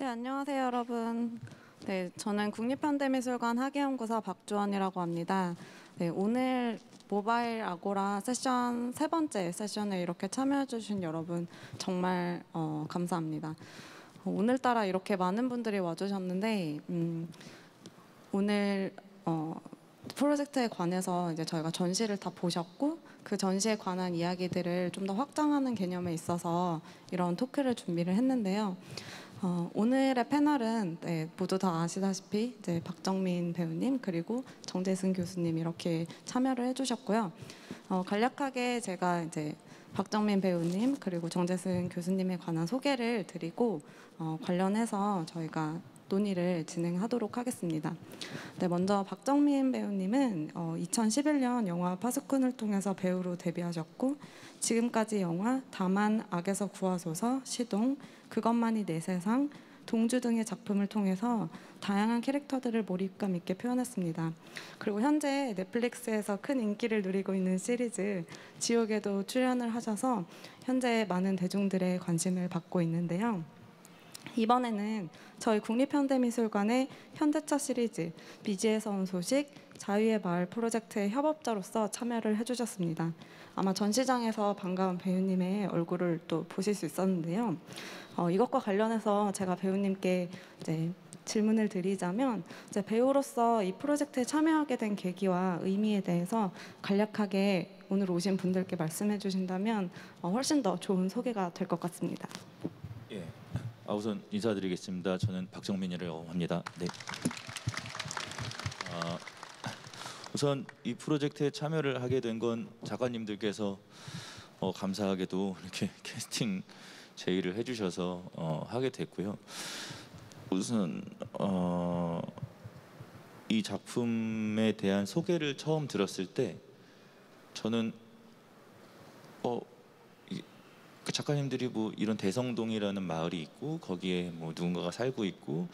네, 안녕하세요, 여러분. 네, 저는 국립현대미술관 학예연구사 박주원이라고 합니다. 네, 오늘 모바일 아고라 세션 세 번째 세션에 이렇게 참여해주신 여러분 정말 감사합니다. 오늘따라 이렇게 많은 분들이 와주셨는데 오늘 프로젝트에 관해서 이제 저희가 전시를 다 보셨고 그 전시에 관한 이야기들을 좀 더 확장하는 개념에 있어서 이런 토크를 준비를 했는데요. 오늘의 패널은 모두 다 아시다시피 이제 박정민 배우님 그리고 정재승 교수님 이렇게 참여를 해주셨고요. 간략하게 제가 이제 박정민 배우님 그리고 정재승 교수님에 관한 소개를 드리고 관련해서 저희가 논의를 진행하도록 하겠습니다. 네, 먼저 박정민 배우님은 2011년 영화 파수꾼을 통해서 배우로 데뷔하셨고 지금까지 영화 다만 악에서 구하소서, 시동, 그것만이 내 세상, 동주 등의 작품을 통해서 다양한 캐릭터들을 몰입감 있게 표현했습니다. 그리고 현재 넷플릭스에서 큰 인기를 누리고 있는 시리즈 지옥에도 출연을 하셔서 현재 많은 대중들의 관심을 받고 있는데요. 이번에는 저희 국립현대미술관의 현대차 시리즈 미지에서 온 소식 자유의 마을 프로젝트의 협업자로서 참여를 해주셨습니다. 아마 전시장에서 반가운 배우님의 얼굴을 또 보실 수 있었는데요. 이것과 관련해서 제가 배우님께 이제 질문을 드리자면 이제 배우로서 이 프로젝트에 참여하게 된 계기와 의미에 대해서 간략하게 오늘 오신 분들께 말씀해 주신다면 훨씬 더 좋은 소개가 될 것 같습니다. 예. 우선 인사드리겠습니다. 저는 박정민이라고 합니다. 네. 우선 이 프로젝트에 참여를 하게 된 건 작가님들께서 감사하게도 이렇게 캐스팅 제의를 해주셔서 하게 됐고요. 우선 이 작품에 대한 소개를 처음 들었을 때 저는 그 작가님들이 뭐 이런 대성동이라는 마을이 있고 거기에 뭐 누군가가 살고 있고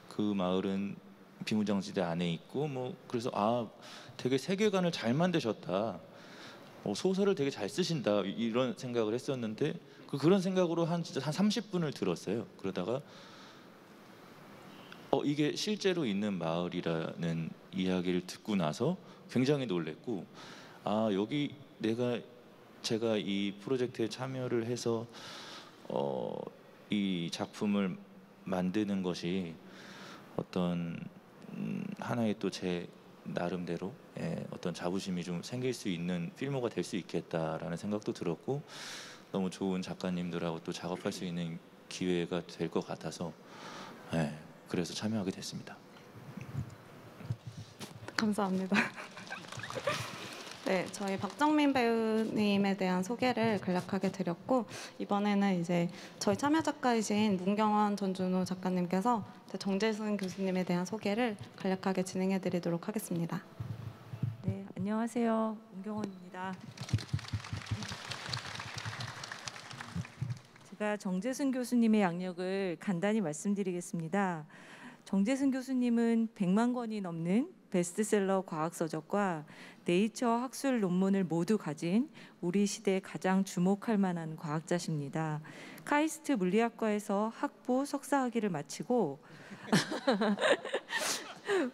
그 마을은 비무장지대 안에 있고 뭐 그래서 되게 세계관을 잘 만드셨다. 소설을 되게 잘 쓰신다 이런 생각을 했었는데 그런 생각으로 진짜 한 30분을 들었어요. 그러다가 이게 실제로 있는 마을이라는 이야기를 듣고 나서 굉장히 놀랬고 여기 제가 이 프로젝트에 참여를 해서 이 작품을 만드는 것이 어떤 하나의 또 제 나름대로 어떤 자부심이 좀 생길 수 있는 필모가 될 수 있겠다라는 생각도 들었고 너무 좋은 작가님들하고 또 작업할 수 있는 기회가 될 것 같아서 그래서 참여하게 됐습니다. 감사합니다. 네, 저희 박정민 배우님에 대한 소개를 간략하게 드렸고 이번에는 이제 저희 참여 작가이신 문경원 전준호 작가님께서 정재승 교수님에 대한 소개를 간략하게 진행해 드리도록 하겠습니다. 네, 안녕하세요. 문경원입니다. 제가 정재승 교수님의 양력을 간단히 말씀드리겠습니다. 정재승 교수님은 100만 권이 넘는 베스트셀러 과학서적과 네이처 학술 논문을 모두 가진 우리 시대에 가장 주목할 만한 과학자십니다. 카이스트 물리학과에서 학부 석사학위를 마치고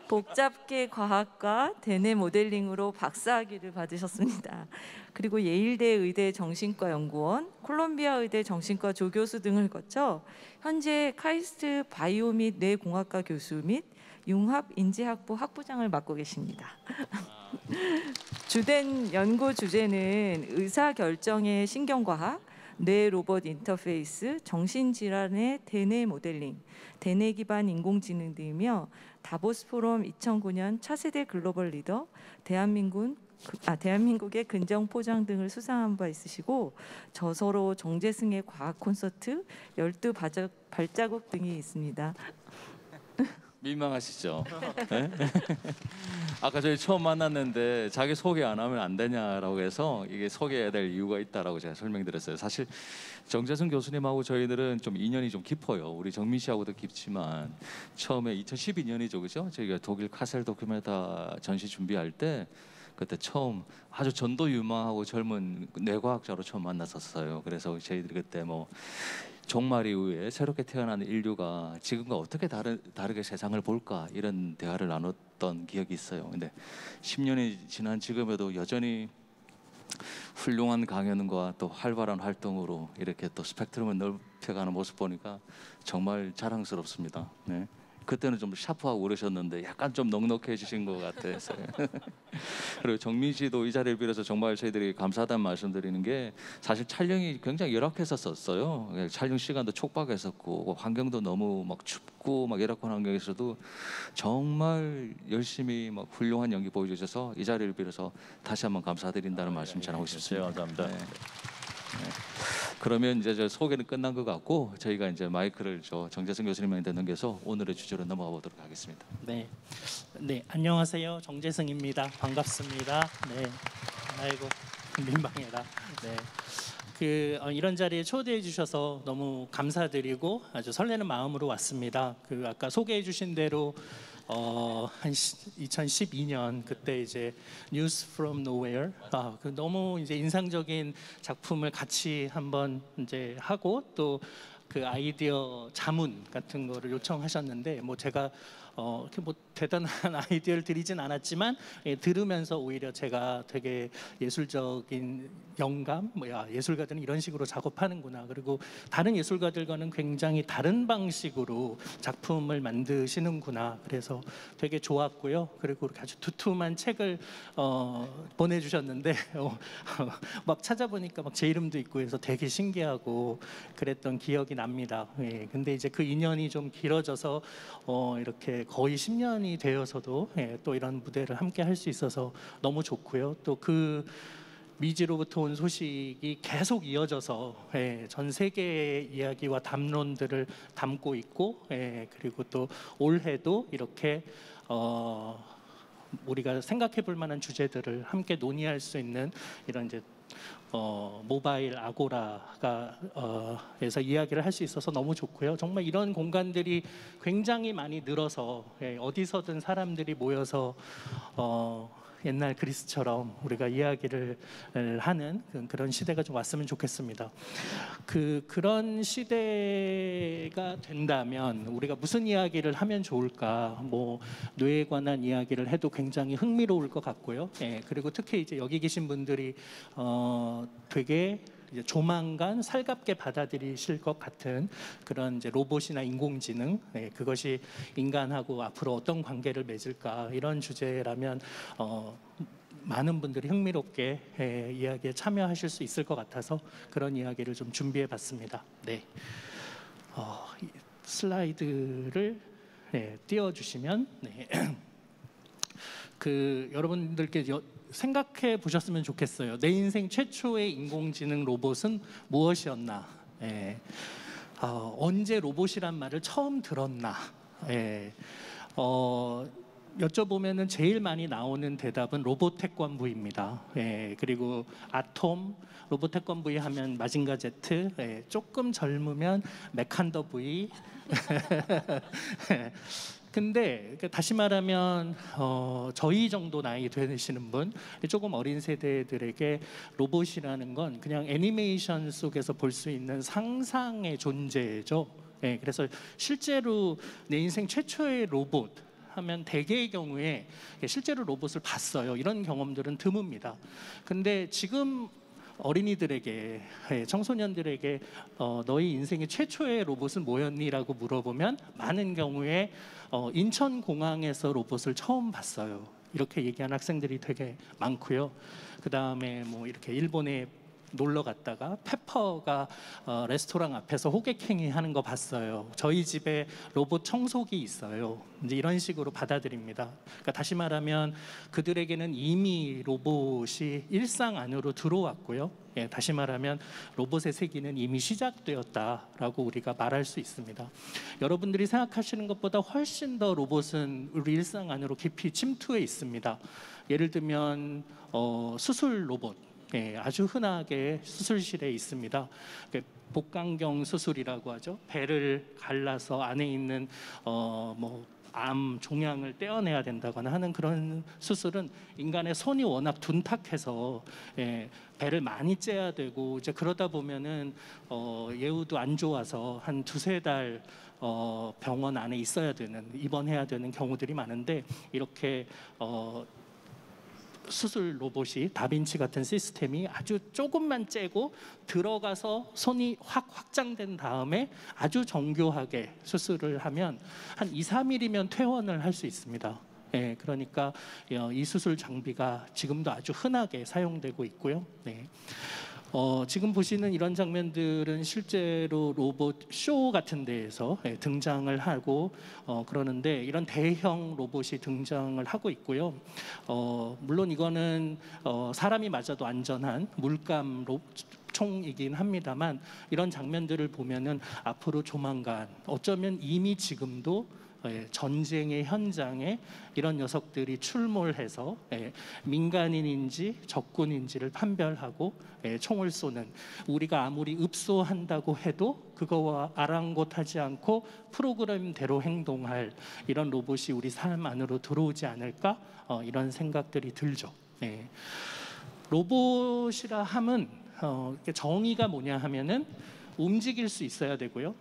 복잡계 과학과 대뇌 모델링으로 박사학위를 받으셨습니다. 그리고 예일대 의대 정신과 연구원, 콜롬비아 의대 정신과 조교수 등을 거쳐 현재 카이스트 바이오 및 뇌공학과 교수 및 융합 인지학부 학부장을 맡고 계십니다. 주된 연구 주제는 의사결정의 신경과학, 뇌 로봇 인터페이스, 정신질환의 대뇌 모델링, 대뇌 기반 인공지능 등이며 다보스 포럼 2009년 차세대 글로벌 리더, 대한민국의 근정 포장 등을 수상한 바 있으시고 저서로 정재승의 과학 콘서트, 12발자국 등이 있습니다. 민망하시죠? 네? 아까 저희 처음 만났는데 자기 소개 안 하면 안 되냐라고 해서 이게 소개해야 될 이유가 있다라고 제가 설명드렸어요. 사실 정재승 교수님하고 저희들은 좀 인연이 좀 깊어요. 우리 정민 씨하고도 깊지만 처음에 2012년이죠, 그죠? 저희가 독일 카셀 도큐멘타 전시 준비할 때 그때 처음 아주 전도 유망하고 젊은 뇌과학자로 처음 만났었어요. 그래서 저희들이 그때 뭐 종말 이후에 새롭게 태어난 인류가 지금과 어떻게 다르게 세상을 볼까 이런 대화를 나눴던 기억이 있어요. 근데 10년이 지난 지금에도 여전히 훌륭한 강연과 또 활발한 활동으로 이렇게 또 스펙트럼을 넓혀가는 모습 보니까 정말 자랑스럽습니다. 네. 그때는 좀 샤프하고 그러셨는데 약간 좀 넉넉해지신 것 같아서. 그리고 정민 씨도 이 자리를 빌어서 정말 저희들이 감사하다는 말씀드리는 게 사실 촬영이 굉장히 열악했었어요. 촬영 시간도 촉박했었고 환경도 너무 막 춥고 막 열악한 환경에서도 정말 열심히 막 훌륭한 연기 보여주셔서 이 자리를 빌어서 다시 한번 감사드린다는 말씀 전하고 싶습니다. 감사합니다. 네. 그러면 이제 저 소개는 끝난 것 같고 저희가 이제 마이크를 정재승 교수님한테 넘겨서 오늘의 주제로 넘어가 보도록 하겠습니다. 네, 안녕하세요. 정재승입니다. 반갑습니다. 네, 아이고 민망해라. 네, 이런 자리에 초대해 주셔서 너무 감사드리고 아주 설레는 마음으로 왔습니다. 아까 소개해 주신 대로 한 2012년 그때 이제 News from Nowhere 너무 이제 인상적인 작품을 같이 한번 이제 하고 또 그 아이디어 자문 같은 거를 요청하셨는데 뭐 제가 이렇게 뭐 대단한 아이디어를 드리진 않았지만 들으면서 오히려 제가 되게 예술적인 영감, 예술가들은 이런 식으로 작업하는구나. 그리고 다른 예술가들과는 굉장히 다른 방식으로 작품을 만드시는구나. 그래서 되게 좋았고요. 그리고 이렇게 아주 두툼한 책을 보내주셨는데 막 찾아보니까 막 제 이름도 있고 해서 되게 신기하고 그랬던 기억이 납니다. 예, 근데 이제 그 인연이 좀 길어져서 이렇게 거의 10년이 되어서도 또 이런 무대를 함께 할 수 있어서 너무 좋고요. 또 그 미지로부터 온 소식이 계속 이어져서 전 세계의 이야기와 담론들을 담고 있고 그리고 또 올해도 이렇게 우리가 생각해 볼 만한 주제들을 함께 논의할 수 있는 이런 이제 모바일 아고라가 에서 이야기를 할 수 있어서 너무 좋고요. 정말 이런 공간들이 굉장히 많이 늘어서 어디서든 사람들이 모여서 옛날 그리스처럼 우리가 이야기를 하는 그런 시대가 좀 왔으면 좋겠습니다. 그런 시대가 된다면 우리가 무슨 이야기를 하면 좋을까? 뭐 뇌에 관한 이야기를 해도 굉장히 흥미로울 것 같고요. 그리고 특히 이제 여기 계신 분들이 되게 이제 조만간 살갑게 받아들이실 것 같은 그런 이제 로봇이나 인공지능, 그것이 인간하고 앞으로 어떤 관계를 맺을까 이런 주제라면 많은 분들이 흥미롭게 이야기에 참여하실 수 있을 것 같아서 그런 이야기를 좀 준비해봤습니다. 네, 슬라이드를 띄워주시면 여러분들께 생각해 보셨으면 좋겠어요. 내 인생 최초의 인공지능 로봇은 무엇이었나? 언제 로봇이란 말을 처음 들었나? 여쭤보면은 제일 많이 나오는 대답은 로봇 태권부입니다. 그리고 아톰, 로봇 태권부이 하면 마징가 제트, 조금 젊으면 메칸더 부이. 근데 다시 말하면 저희 정도 나이 되시는 분, 조금 어린 세대들에게 로봇이라는 건 그냥 애니메이션 속에서 볼 수 있는 상상의 존재죠. 그래서 실제로 내 인생 최초의 로봇 하면 대개의 경우에 실제로 로봇을 봤어요. 이런 경험들은 드뭅니다. 근데 지금 어린이들에게, 청소년들에게 너희 인생의 최초의 로봇은 뭐였니? 라고 물어보면 많은 경우에 인천공항에서 로봇을 처음 봤어요. 이렇게 얘기한 학생들이 되게 많고요. 그 다음에 뭐 이렇게 일본에 놀러 갔다가 페퍼가 레스토랑 앞에서 호객행위 하는 거 봤어요. 저희 집에 로봇 청소기 있어요. 이제 이런 식으로 받아들입니다. 그러니까 다시 말하면 그들에게는 이미 로봇이 일상 안으로 들어왔고요. 다시 말하면 로봇의 세기는 이미 시작되었다라고 우리가 말할 수 있습니다. 여러분들이 생각하시는 것보다 훨씬 더 로봇은 우리 일상 안으로 깊이 침투해 있습니다. 예를 들면 수술 로봇. 아주 흔하게 수술실에 있습니다. 복강경 수술이라고 하죠. 배를 갈라서 안에 있는 뭐 암 종양을 떼어내야 된다거나 하는 그런 수술은 인간의 손이 워낙 둔탁해서 배를 많이 째야 되고 이제 그러다 보면은 예후도 안 좋아서 한 두세 달 병원 안에 있어야 되는, 입원해야 되는 경우들이 많은데, 이렇게 수술 로봇이 다빈치 같은 시스템이 아주 조금만 째고 들어가서 손이 확 확장된 다음에 아주 정교하게 수술을 하면 한 2, 3일이면 퇴원을 할 수 있습니다. 그러니까 이 수술 장비가 지금도 아주 흔하게 사용되고 있고요. 지금 보시는 이런 장면들은 실제로 로봇 쇼 같은 데에서 등장을 하고 그러는데, 이런 대형 로봇이 등장을 하고 있고요. 물론 이거는 사람이 맞아도 안전한 물감 총이긴 합니다만, 이런 장면들을 보면은 앞으로 조만간, 어쩌면 이미 지금도 전쟁의 현장에 이런 녀석들이 출몰해서 민간인인지 적군인지를 판별하고 총을 쏘는, 우리가 아무리 읍소한다고 해도 그거와 아랑곳하지 않고 프로그램대로 행동할 이런 로봇이 우리 삶 안으로 들어오지 않을까, 이런 생각들이 들죠. 로봇이라 함은 정의가 뭐냐 하면은 움직일 수 있어야 되고요,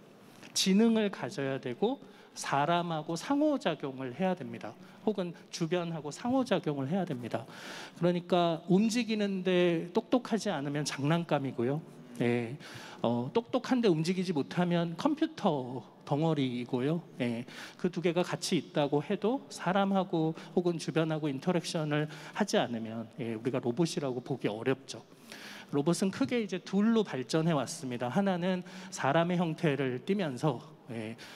지능을 가져야 되고, 사람하고 상호작용을 해야 됩니다. 혹은 주변하고 상호작용을 해야 됩니다. 그러니까 움직이는데 똑똑하지 않으면 장난감이고요. 똑똑한데 움직이지 못하면 컴퓨터 덩어리이고요. 그 두 개가 같이 있다고 해도 사람하고 혹은 주변하고 인터랙션을 하지 않으면 우리가 로봇이라고 보기 어렵죠. 로봇은 크게 이제 둘로 발전해 왔습니다. 하나는 사람의 형태를 띠면서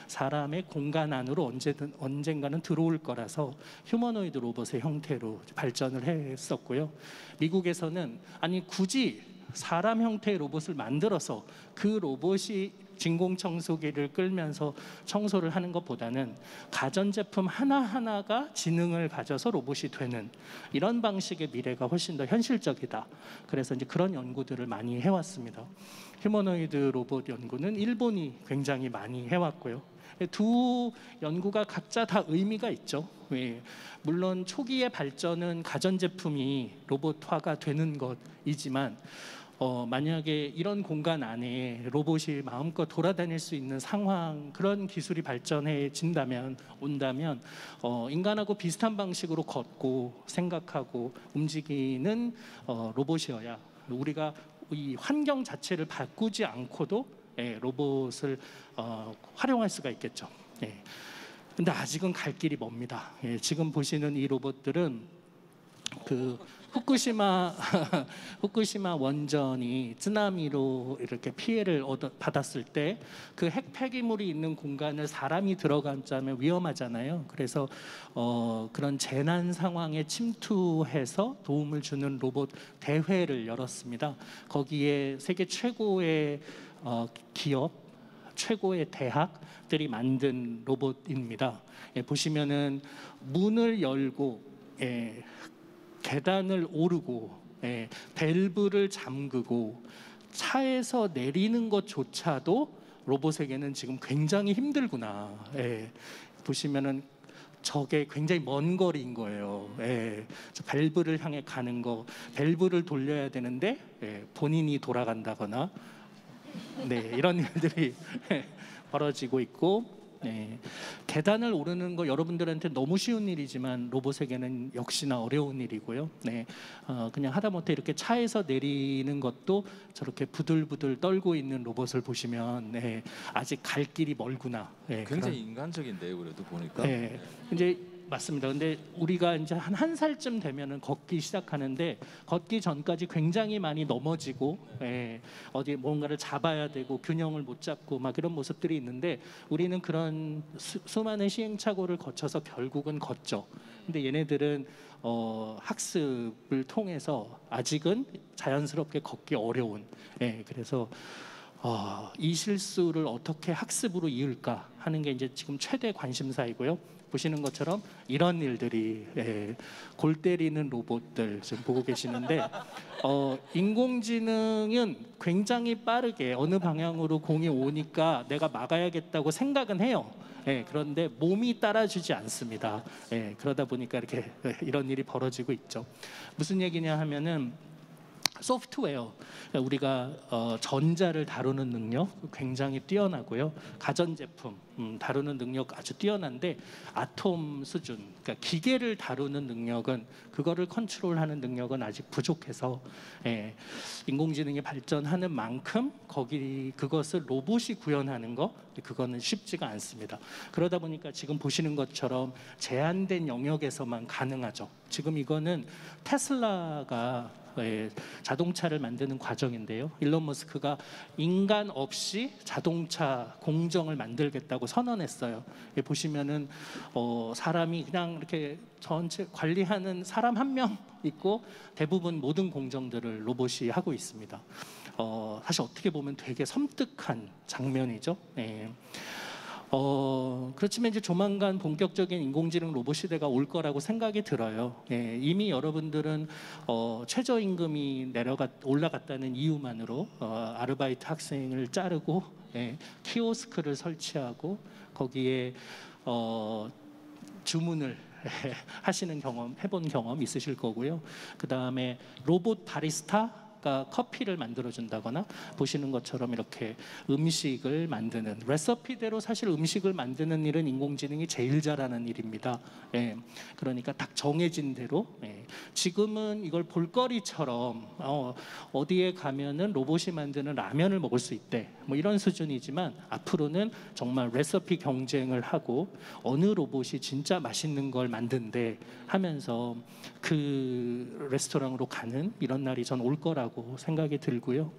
사람의 공간 안으로 언젠가는 들어올 거라서 휴머노이드 로봇의 형태로 발전을 했었고요. 미국에서는 아니 굳이 사람 형태의 로봇을 만들어서 그 로봇이 진공청소기를 끌면서 청소를 하는 것보다는 가전제품 하나하나가 지능을 가져서 로봇이 되는 이런 방식의 미래가 훨씬 더 현실적이다. 그래서 이제 그런 연구들을 많이 해왔습니다. 휴머노이드 로봇 연구는 일본이 굉장히 많이 해왔고요. 두 연구가 각자 다 의미가 있죠. 물론 초기의 발전은 가전제품이 로봇화가 되는 것이지만, 만약에 이런 공간 안에 로봇이 마음껏 돌아다닐 수 있는 상황, 그런 기술이 온다면 인간하고 비슷한 방식으로 걷고 생각하고 움직이는 로봇이어야 우리가 이 환경 자체를 바꾸지 않고도 로봇을 활용할 수가 있겠죠. 근데 아직은 갈 길이 멉니다. 지금 보시는 이 로봇들은 그 후쿠시마 원전이 쓰나미로 이렇게 피해를 받았을 때 그 핵 폐기물이 있는 공간을 사람이 들어가자면 위험하잖아요. 그래서 그런 재난 상황에 침투해서 도움을 주는 로봇 대회를 열었습니다. 거기에 세계 최고의 기업, 최고의 대학들이 만든 로봇입니다. 보시면은 문을 열고 계단을 오르고 밸브를 잠그고 차에서 내리는 것조차도 로봇에게는 지금 굉장히 힘들구나. 보시면은 저게 굉장히 먼 거리인 거예요. 밸브를 향해 가는 거, 밸브를 돌려야 되는데 본인이 돌아간다거나 이런 일들이 벌어지고 있고, 계단을 오르는 거 여러분들한테 너무 쉬운 일이지만 로봇에게는 역시나 어려운 일이고요. 그냥 하다못해 이렇게 차에서 내리는 것도 저렇게 부들부들 떨고 있는 로봇을 보시면 아직 갈 길이 멀구나. 굉장히 인간적인데요, 그래도 보니까. 이제 맞습니다. 근데 우리가 이제 한 살쯤 되면은 걷기 시작하는데, 걷기 전까지 굉장히 많이 넘어지고 어디 뭔가를 잡아야 되고 균형을 못 잡고 막 이런 모습들이 있는데, 우리는 그런 수많은 시행착오를 거쳐서 결국은 걷죠. 근데 얘네들은 학습을 통해서 아직은 자연스럽게 걷기 어려운. 그래서 이 실수를 어떻게 학습으로 이을까 하는 게 이제 지금 최대 관심사이고요. 보시는 것처럼 이런 일들이 골 때리는 로봇들 지금 보고 계시는데 인공지능은 굉장히 빠르게 어느 방향으로 공이 오니까 내가 막아야겠다고 생각은 해요. 그런데 몸이 따라주지 않습니다. 그러다 보니까 이렇게 이런 일이 벌어지고 있죠. 무슨 얘기냐 하면은 소프트웨어, 우리가 전자를 다루는 능력 굉장히 뛰어나고요. 가전제품 다루는 능력 아주 뛰어난데 아톰 수준, 그러니까 기계를 다루는 능력은, 그거를 컨트롤하는 능력은 아직 부족해서 인공지능이 발전하는 만큼 그것을 로봇이 구현하는 거, 그거는 쉽지가 않습니다. 그러다 보니까 지금 보시는 것처럼 제한된 영역에서만 가능하죠. 지금 이거는 테슬라가 자동차를 만드는 과정인데요. 일론 머스크가 인간 없이 자동차 공정을 만들겠다고 선언했어요. 보시면은 사람이 그냥 이렇게 전체 관리하는 사람 한 명 있고 대부분 모든 공정들을 로봇이 하고 있습니다. 사실 어떻게 보면 되게 섬뜩한 장면이죠. 그렇지만 이제 조만간 본격적인 인공지능 로봇 시대가 올 거라고 생각이 들어요. 이미 여러분들은 최저임금이 올라갔다는 이유만으로 아르바이트 학생을 자르고 키오스크를 설치하고 거기에 주문을 하시는 경험, 해본 경험 있으실 거고요. 그 다음에 로봇 바리스타가 커피를 만들어준다거나, 보시는 것처럼 이렇게 음식을 만드는, 레시피대로 사실 음식을 만드는 일은 인공지능이 제일 잘하는 일입니다. 그러니까 딱 정해진 대로. 지금은 이걸 볼거리처럼 어디에 가면은 로봇이 만드는 라면을 먹을 수 있대, 뭐 이런 수준이지만 앞으로는 정말 레시피 경쟁을 하고 어느 로봇이 진짜 맛있는 걸 만든대 하면서 그 레스토랑으로 가는 이런 날이 전 올 거라고 생각이 들고요.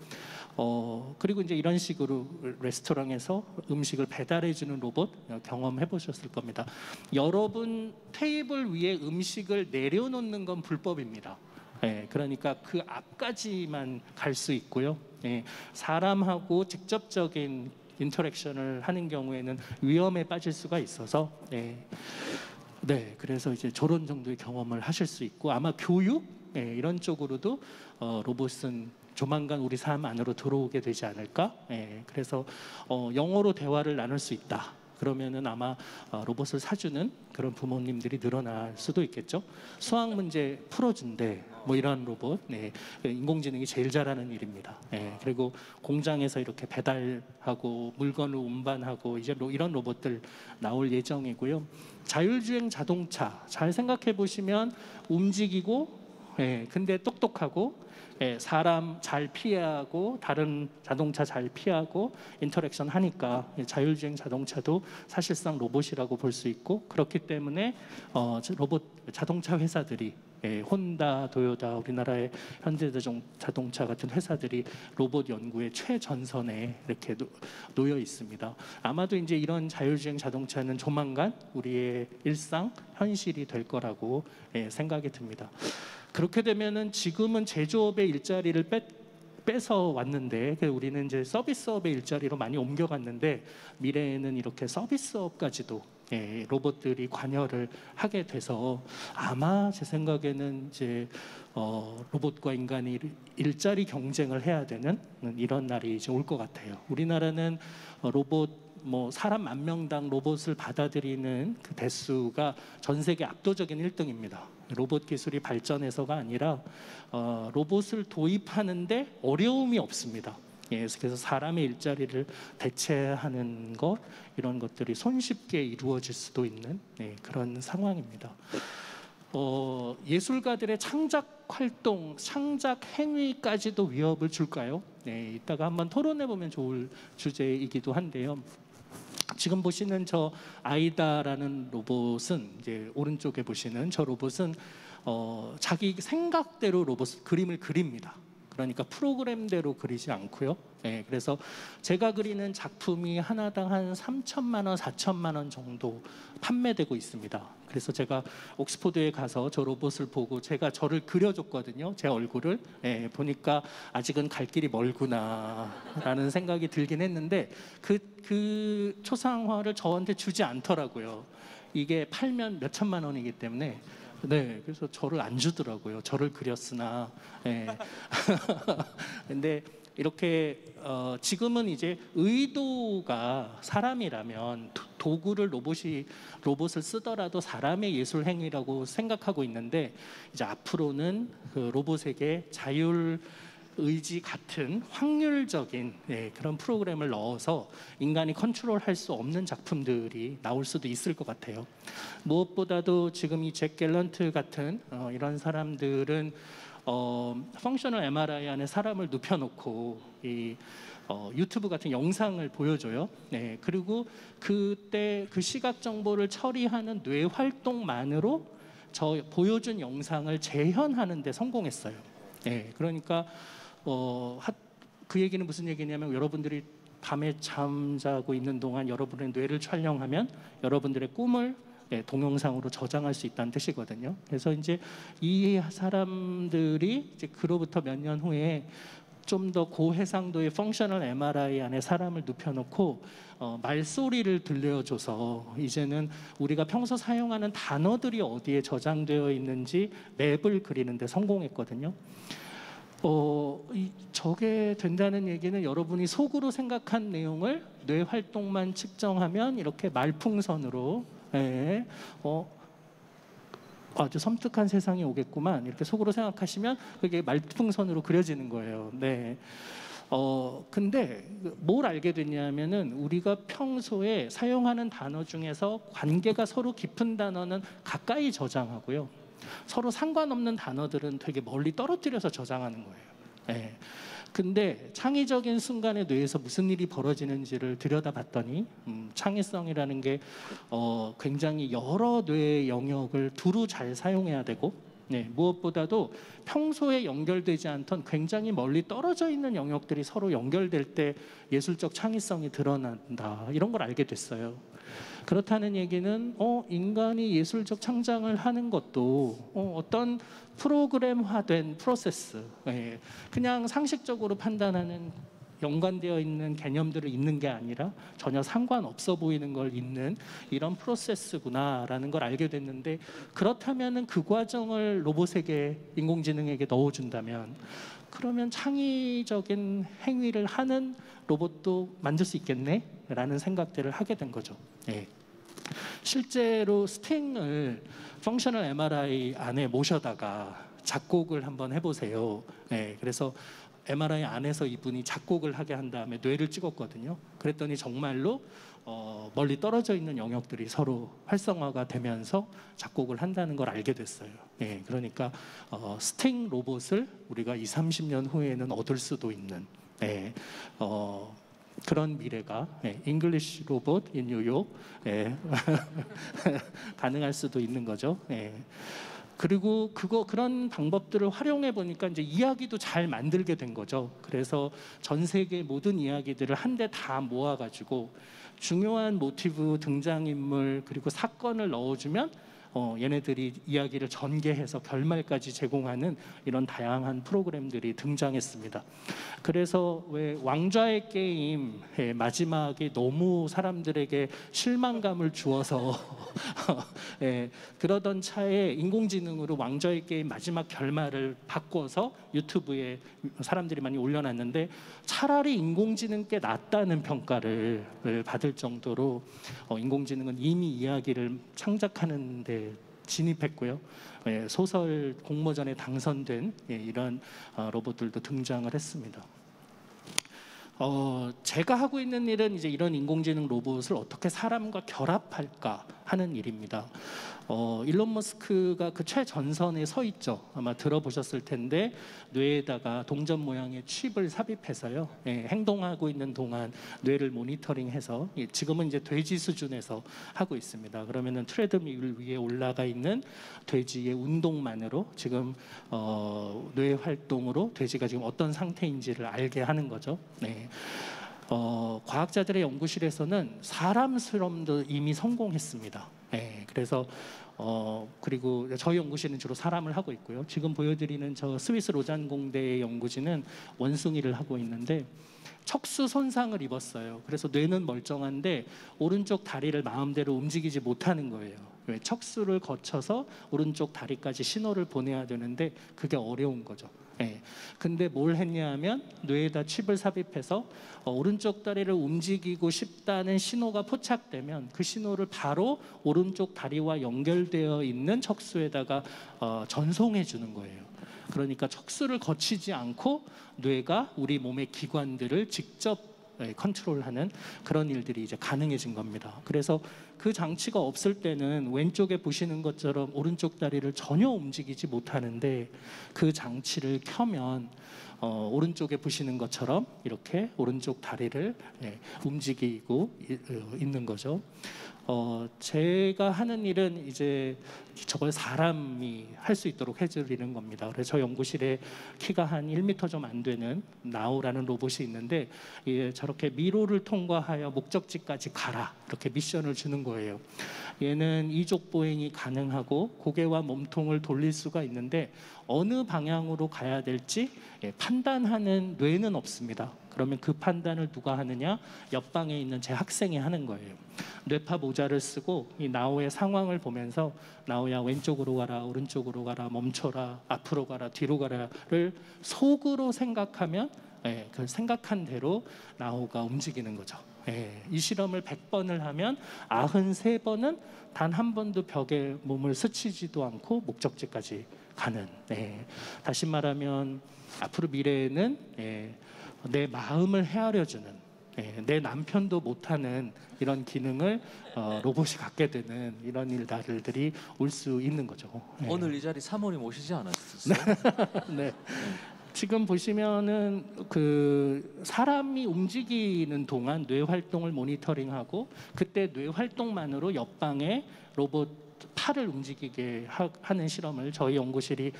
그리고 이제 이런 식으로 레스토랑에서 음식을 배달해주는 로봇 경험해 보셨을 겁니다. 여러분 테이블 위에 음식을 내려놓는 건 불법입니다. 그러니까 그 앞까지만 갈 수 있고요. 사람하고 직접적인 인터랙션을 하는 경우에는 위험에 빠질 수가 있어서 그래서 이제 저런 정도의 경험을 하실 수 있고, 아마 교육 이런 쪽으로도 로봇은 조만간 우리 삶 안으로 들어오게 되지 않을까. 그래서 영어로 대화를 나눌 수 있다. 그러면은 아마 로봇을 사주는 그런 부모님들이 늘어날 수도 있겠죠. 수학 문제 풀어준대, 뭐 이런 로봇, 인공지능이 제일 잘하는 일입니다. 그리고 공장에서 이렇게 배달하고 물건을 운반하고 이제 이런 로봇들 나올 예정이고요. 자율주행 자동차 잘 생각해 보시면 움직이고, 근데 똑똑하고, 사람 잘 피하고 다른 자동차 잘 피하고 인터랙션 하니까 자율주행 자동차도 사실상 로봇이라고 볼 수 있고, 그렇기 때문에 로봇 자동차 회사들이 혼다, 도요타, 우리나라의 현대자동차 같은 회사들이 로봇 연구의 최전선에 이렇게 놓여 있습니다. 아마도 이제 이런 자율주행 자동차는 조만간 우리의 일상 현실이 될 거라고 생각이 듭니다. 그렇게 되면은 지금은 제조업의 일자리를 뺏어 왔는데, 우리는 이제 서비스업의 일자리로 많이 옮겨갔는데, 미래에는 이렇게 서비스업까지도 로봇들이 관여를 하게 돼서 아마 제 생각에는 이제 로봇과 인간이 일자리 경쟁을 해야 되는 이런 날이 이제 올 것 같아요. 우리나라는 로봇 사람 10,000명당 로봇을 받아들이는 그 대수가 전 세계 압도적인 1등입니다. 로봇 기술이 발전해서가 아니라 로봇을 도입하는데 어려움이 없습니다. 그래서 사람의 일자리를 대체하는 것, 이런 것들이 손쉽게 이루어질 수도 있는 그런 상황입니다. 예술가들의 창작 활동, 창작 행위까지도 위협을 줄까요? 이따가 한번 토론해 보면 좋을 주제이기도 한데요. 지금 보시는 저 아이다라는 로봇은, 이제 오른쪽에 보시는 저 로봇은 자기 생각대로 그림을 그립니다. 그러니까 프로그램대로 그리지 않고요. 예, 그래서 제가 그리는 작품이 하나당 한 3천만 원, 4천만 원 정도 판매되고 있습니다. 그래서 제가 옥스포드에 가서 저 로봇을 보고 제가 저를 그려줬거든요. 제 얼굴을. 예, 보니까 아직은 갈 길이 멀구나라는 생각이 들긴 했는데 그 초상화를 저한테 주지 않더라고요. 이게 팔면 몇 천만 원이기 때문에. 네, 그래서 저를 안 주더라고요. 저를 그렸으나. 예. 근데 이렇게 지금은 이제 의도가 사람이라면 도구를 로봇을 쓰더라도 사람의 예술 행위라고 생각하고 있는데, 이제 앞으로는 그 로봇에게 자율 의지 같은 확률적인 그런 프로그램을 넣어서 인간이 컨트롤할 수 없는 작품들이 나올 수도 있을 것 같아요. 무엇보다도 지금 이 잭 갤런트 같은 이런 사람들은 펑셔널 MRI 안에 사람을 눕혀놓고 이 유튜브 같은 영상을 보여줘요. 네, 그리고 그때 그 시각 정보를 처리하는 뇌 활동만으로 저 보여준 영상을 재현하는 데 성공했어요. 네, 그러니까 그 얘기는 무슨 얘기냐면, 여러분들이 밤에 잠자고 있는 동안 여러분의 뇌를 촬영하면 여러분들의 꿈을 동영상으로 저장할 수 있다는 뜻이거든요. 그래서 이제 이 사람들이 이제 그로부터 몇 년 후에 좀 더 고해상도의 펑셔널 MRI 안에 사람을 눕혀놓고 말소리를 들려줘서 이제는 우리가 평소 사용하는 단어들이 어디에 저장되어 있는지 맵을 그리는 데 성공했거든요. 저게 된다는 얘기는 여러분이 속으로 생각한 내용을 뇌 활동만 측정하면 이렇게 말풍선으로 아주 섬뜩한 세상이 오겠구만, 이렇게 속으로 생각하시면 그게 말풍선으로 그려지는 거예요. 네. 근데 뭘 알게 됐냐면은, 우리가 평소에 사용하는 단어 중에서 관계가 서로 깊은 단어는 가까이 저장하고요, 서로 상관없는 단어들은 되게 멀리 떨어뜨려서 저장하는 거예요. 네. 근데 창의적인 순간에 뇌에서 무슨 일이 벌어지는지를 들여다봤더니 창의성이라는 게 굉장히 여러 뇌의 영역을 두루 잘 사용해야 되고, 무엇보다도 평소에 연결되지 않던 굉장히 멀리 떨어져 있는 영역들이 서로 연결될 때 예술적 창의성이 드러난다, 이런 걸 알게 됐어요. 그렇다는 얘기는 인간이 예술적 창작을 하는 것도 어떤 프로그램화된 프로세스, 그냥 상식적으로 판단하는 연관되어 있는 개념들을 읽는 게 아니라 전혀 상관없어 보이는 걸 읽는 이런 프로세스구나라는 걸 알게 됐는데, 그렇다면 그 과정을 로봇에게, 인공지능에게 넣어준다면 그러면 창의적인 행위를 하는 로봇도 만들 수 있겠네? 라는 생각들을 하게 된 거죠. 실제로 스팅을 펑셔널 MRI 안에 모셔다가 작곡을 한번 해보세요. 그래서 MRI 안에서 이분이 작곡을 하게 한 다음에 뇌를 찍었거든요. 그랬더니 정말로 멀리 떨어져 있는 영역들이 서로 활성화가 되면서 작곡을 한다는 걸 알게 됐어요. 그러니까 스팅 로봇을 우리가 20, 30년 후에는 얻을 수도 있는 그런 미래가 잉글리시 로봇 인 뉴욕 가능할 수도 있는 거죠. 그리고 그런 방법들을 활용해 보니까 이제 이야기도 잘 만들게 된 거죠. 그래서 전 세계 모든 이야기들을 한데 다 모아가지고 중요한 모티브, 등장인물, 그리고 사건을 넣어주면 얘네들이 이야기를 전개해서 결말까지 제공하는 이런 다양한 프로그램들이 등장했습니다. 그래서 왜 왕좌의 게임의 마지막이 너무 사람들에게 실망감을 주어서 그러던 차에 인공지능으로 왕좌의 게임 마지막 결말을 바꿔서 유튜브에 사람들이 많이 올려놨는데, 차라리 인공지능께 낫다는 평가를 받을 정도로 인공지능은 이미 이야기를 창작하는 데 진입했고요. 소설 공모전에 당선된 이런 로봇들도 등장을 했습니다. 제가 하고 있는 일은 이제 이런 인공지능 로봇을 어떻게 사람과 결합할까 하는 일입니다. 일론 머스크가 그 최전선에 서 있죠. 아마 들어보셨을 텐데 뇌에다가 동전 모양의 칩을 삽입해서요. 행동하고 있는 동안 뇌를 모니터링해서 지금은 이제 돼지 수준에서 하고 있습니다. 그러면은 트레드밀 위에 올라가 있는 돼지의 운동만으로 지금 뇌 활동으로 돼지가 지금 어떤 상태인지를 알게 하는 거죠. 네. 과학자들의 연구실에서는 사람 실험도 이미 성공했습니다. 그래서 그리고 저희 연구실은 주로 사람을 하고 있고요. 지금 보여드리는 저 스위스 로잔 공대의 연구진은 원숭이를 하고 있는데 척수 손상을 입었어요. 그래서 뇌는 멀쩡한데 오른쪽 다리를 마음대로 움직이지 못하는 거예요. 왜? 척수를 거쳐서 오른쪽 다리까지 신호를 보내야 되는데 그게 어려운 거죠. 근데 뭘 했냐 하면 뇌에다 칩을 삽입해서 오른쪽 다리를 움직이고 싶다는 신호가 포착되면 그 신호를 바로 오른쪽 다리와 연결되어 있는 척수에다가 전송해 주는 거예요. 그러니까 척수를 거치지 않고 뇌가 우리 몸의 기관들을 직접 컨트롤하는 그런 일들이 이제 가능해진 겁니다. 그래서 그 장치가 없을 때는 왼쪽에 보시는 것처럼 오른쪽 다리를 전혀 움직이지 못하는데 그 장치를 켜면 오른쪽에 보시는 것처럼 이렇게 오른쪽 다리를 움직이고 있는 거죠. 제가 하는 일은 이제 저걸 사람이 할 수 있도록 해드리는 겁니다. 그래서 저 연구실에 키가 한 1m 좀 안 되는 나우라는 로봇이 있는데 저렇게 미로를 통과하여 목적지까지 가라 이렇게 미션을 주는 거예요. 얘는 이족 보행이 가능하고 고개와 몸통을 돌릴 수가 있는데 어느 방향으로 가야 될지 판단하는 뇌는 없습니다. 그러면 그 판단을 누가 하느냐? 옆방에 있는 제 학생이 하는 거예요. 뇌파 모자를 쓰고 이 나우의 상황을 보면서 나우야 왼쪽으로 가라, 오른쪽으로 가라, 멈춰라, 앞으로 가라, 뒤로 가라를 속으로 생각하면 그 생각한 대로 나우가 움직이는 거죠. 이 실험을 100번을 하면 93번은 단 한 번도 벽에 몸을 스치지도 않고 목적지까지 가는. 다시 말하면 앞으로 미래에는 내 마음을 헤아려주는 내 남편도 못하는 이런 기능을 로봇이 갖게 되는 이런 일들이 올 수 있는 거죠. 오늘 이 자리 사모님 오시지 않았었어요? 네. 지금 보시면은 그 사람이 움직이는 동안 뇌 활동을 모니터링하고 그때 뇌 활동만으로 옆방에 로봇 팔을 움직이게 하는 실험을 저희 연구실이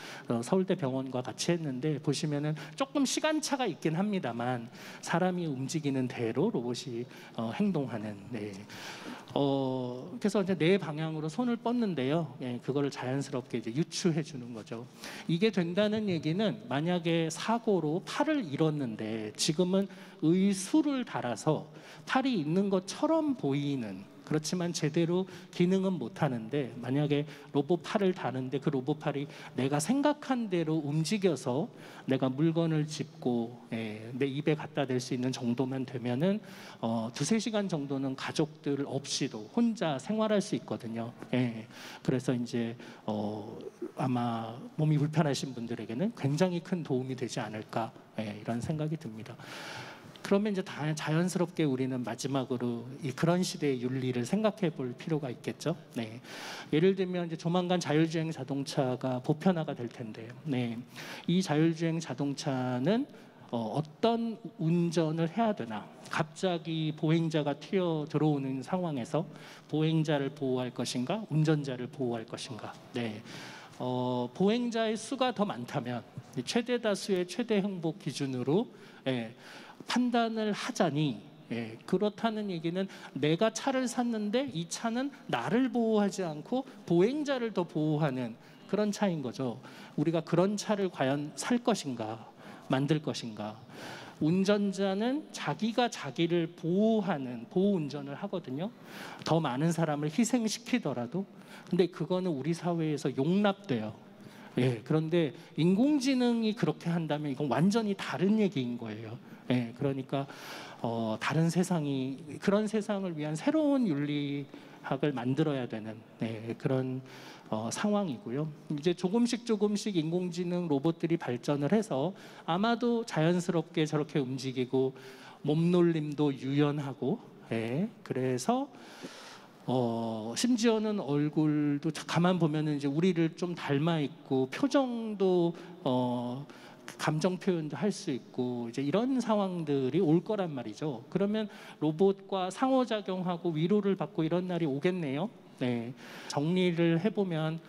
서울대 병원과 같이 했는데 보시면은 조금 시간차가 있긴 합니다만 사람이 움직이는 대로 로봇이 행동하는. 그래서 이제 내 방향으로 손을 뻗는데요. 그거를 자연스럽게 이제 유추해 주는 거죠. 이게 된다는 얘기는 만약에 사고로 팔을 잃었는데 지금은 의수를 달아서 팔이 있는 것처럼 보이는 그렇지만 제대로 기능은 못하는데 만약에 로봇 팔을 다는데 그 로봇 팔이 내가 생각한 대로 움직여서 내가 물건을 짚고 내 입에 갖다 댈 수 있는 정도만 되면은 2-3시간 정도는 가족들 없이도 혼자 생활할 수 있거든요. 그래서 이제 아마 몸이 불편하신 분들에게는 굉장히 큰 도움이 되지 않을까 이런 생각이 듭니다. 그러면 이제 자연스럽게 우리는 마지막으로 그런 시대의 윤리를 생각해 볼 필요가 있겠죠. 예를 들면 이제 조만간 자율주행 자동차가 보편화가 될 텐데요. 이 자율주행 자동차는 어떤 운전을 해야 되나? 갑자기 보행자가 튀어 들어오는 상황에서 보행자를 보호할 것인가, 운전자를 보호할 것인가? 보행자의 수가 더 많다면 최대 다수의 최대 행복 기준으로 판단을 하자니 그렇다는 얘기는 내가 차를 샀는데 이 차는 나를 보호하지 않고 보행자를 더 보호하는 그런 차인 거죠. 우리가 그런 차를 과연 살 것인가 만들 것인가. 운전자는 자기가 자기를 보호하는 보호 운전을 하거든요. 더 많은 사람을 희생시키더라도. 근데 그거는 우리 사회에서 용납돼요. 그런데 인공지능이 그렇게 한다면 이건 완전히 다른 얘기인 거예요. 그러니까 다른 세상이 그런 세상을 위한 새로운 윤리학을 만들어야 되는 그런 상황이고요. 이제 조금씩 인공지능 로봇들이 발전을 해서 아마도 자연스럽게 저렇게 움직이고 몸놀림도 유연하고 그래서 심지어는 얼굴도 가만 보면은 이제 우리를 좀 닮아 있고 표정도 감정 표현도 할 수 있고 이제 이런 상황들이 올 거란 말이죠. 그러면 로봇과 상호작용하고 위로를 받고 이런 날이 오겠네요. 네. 정리를 해보면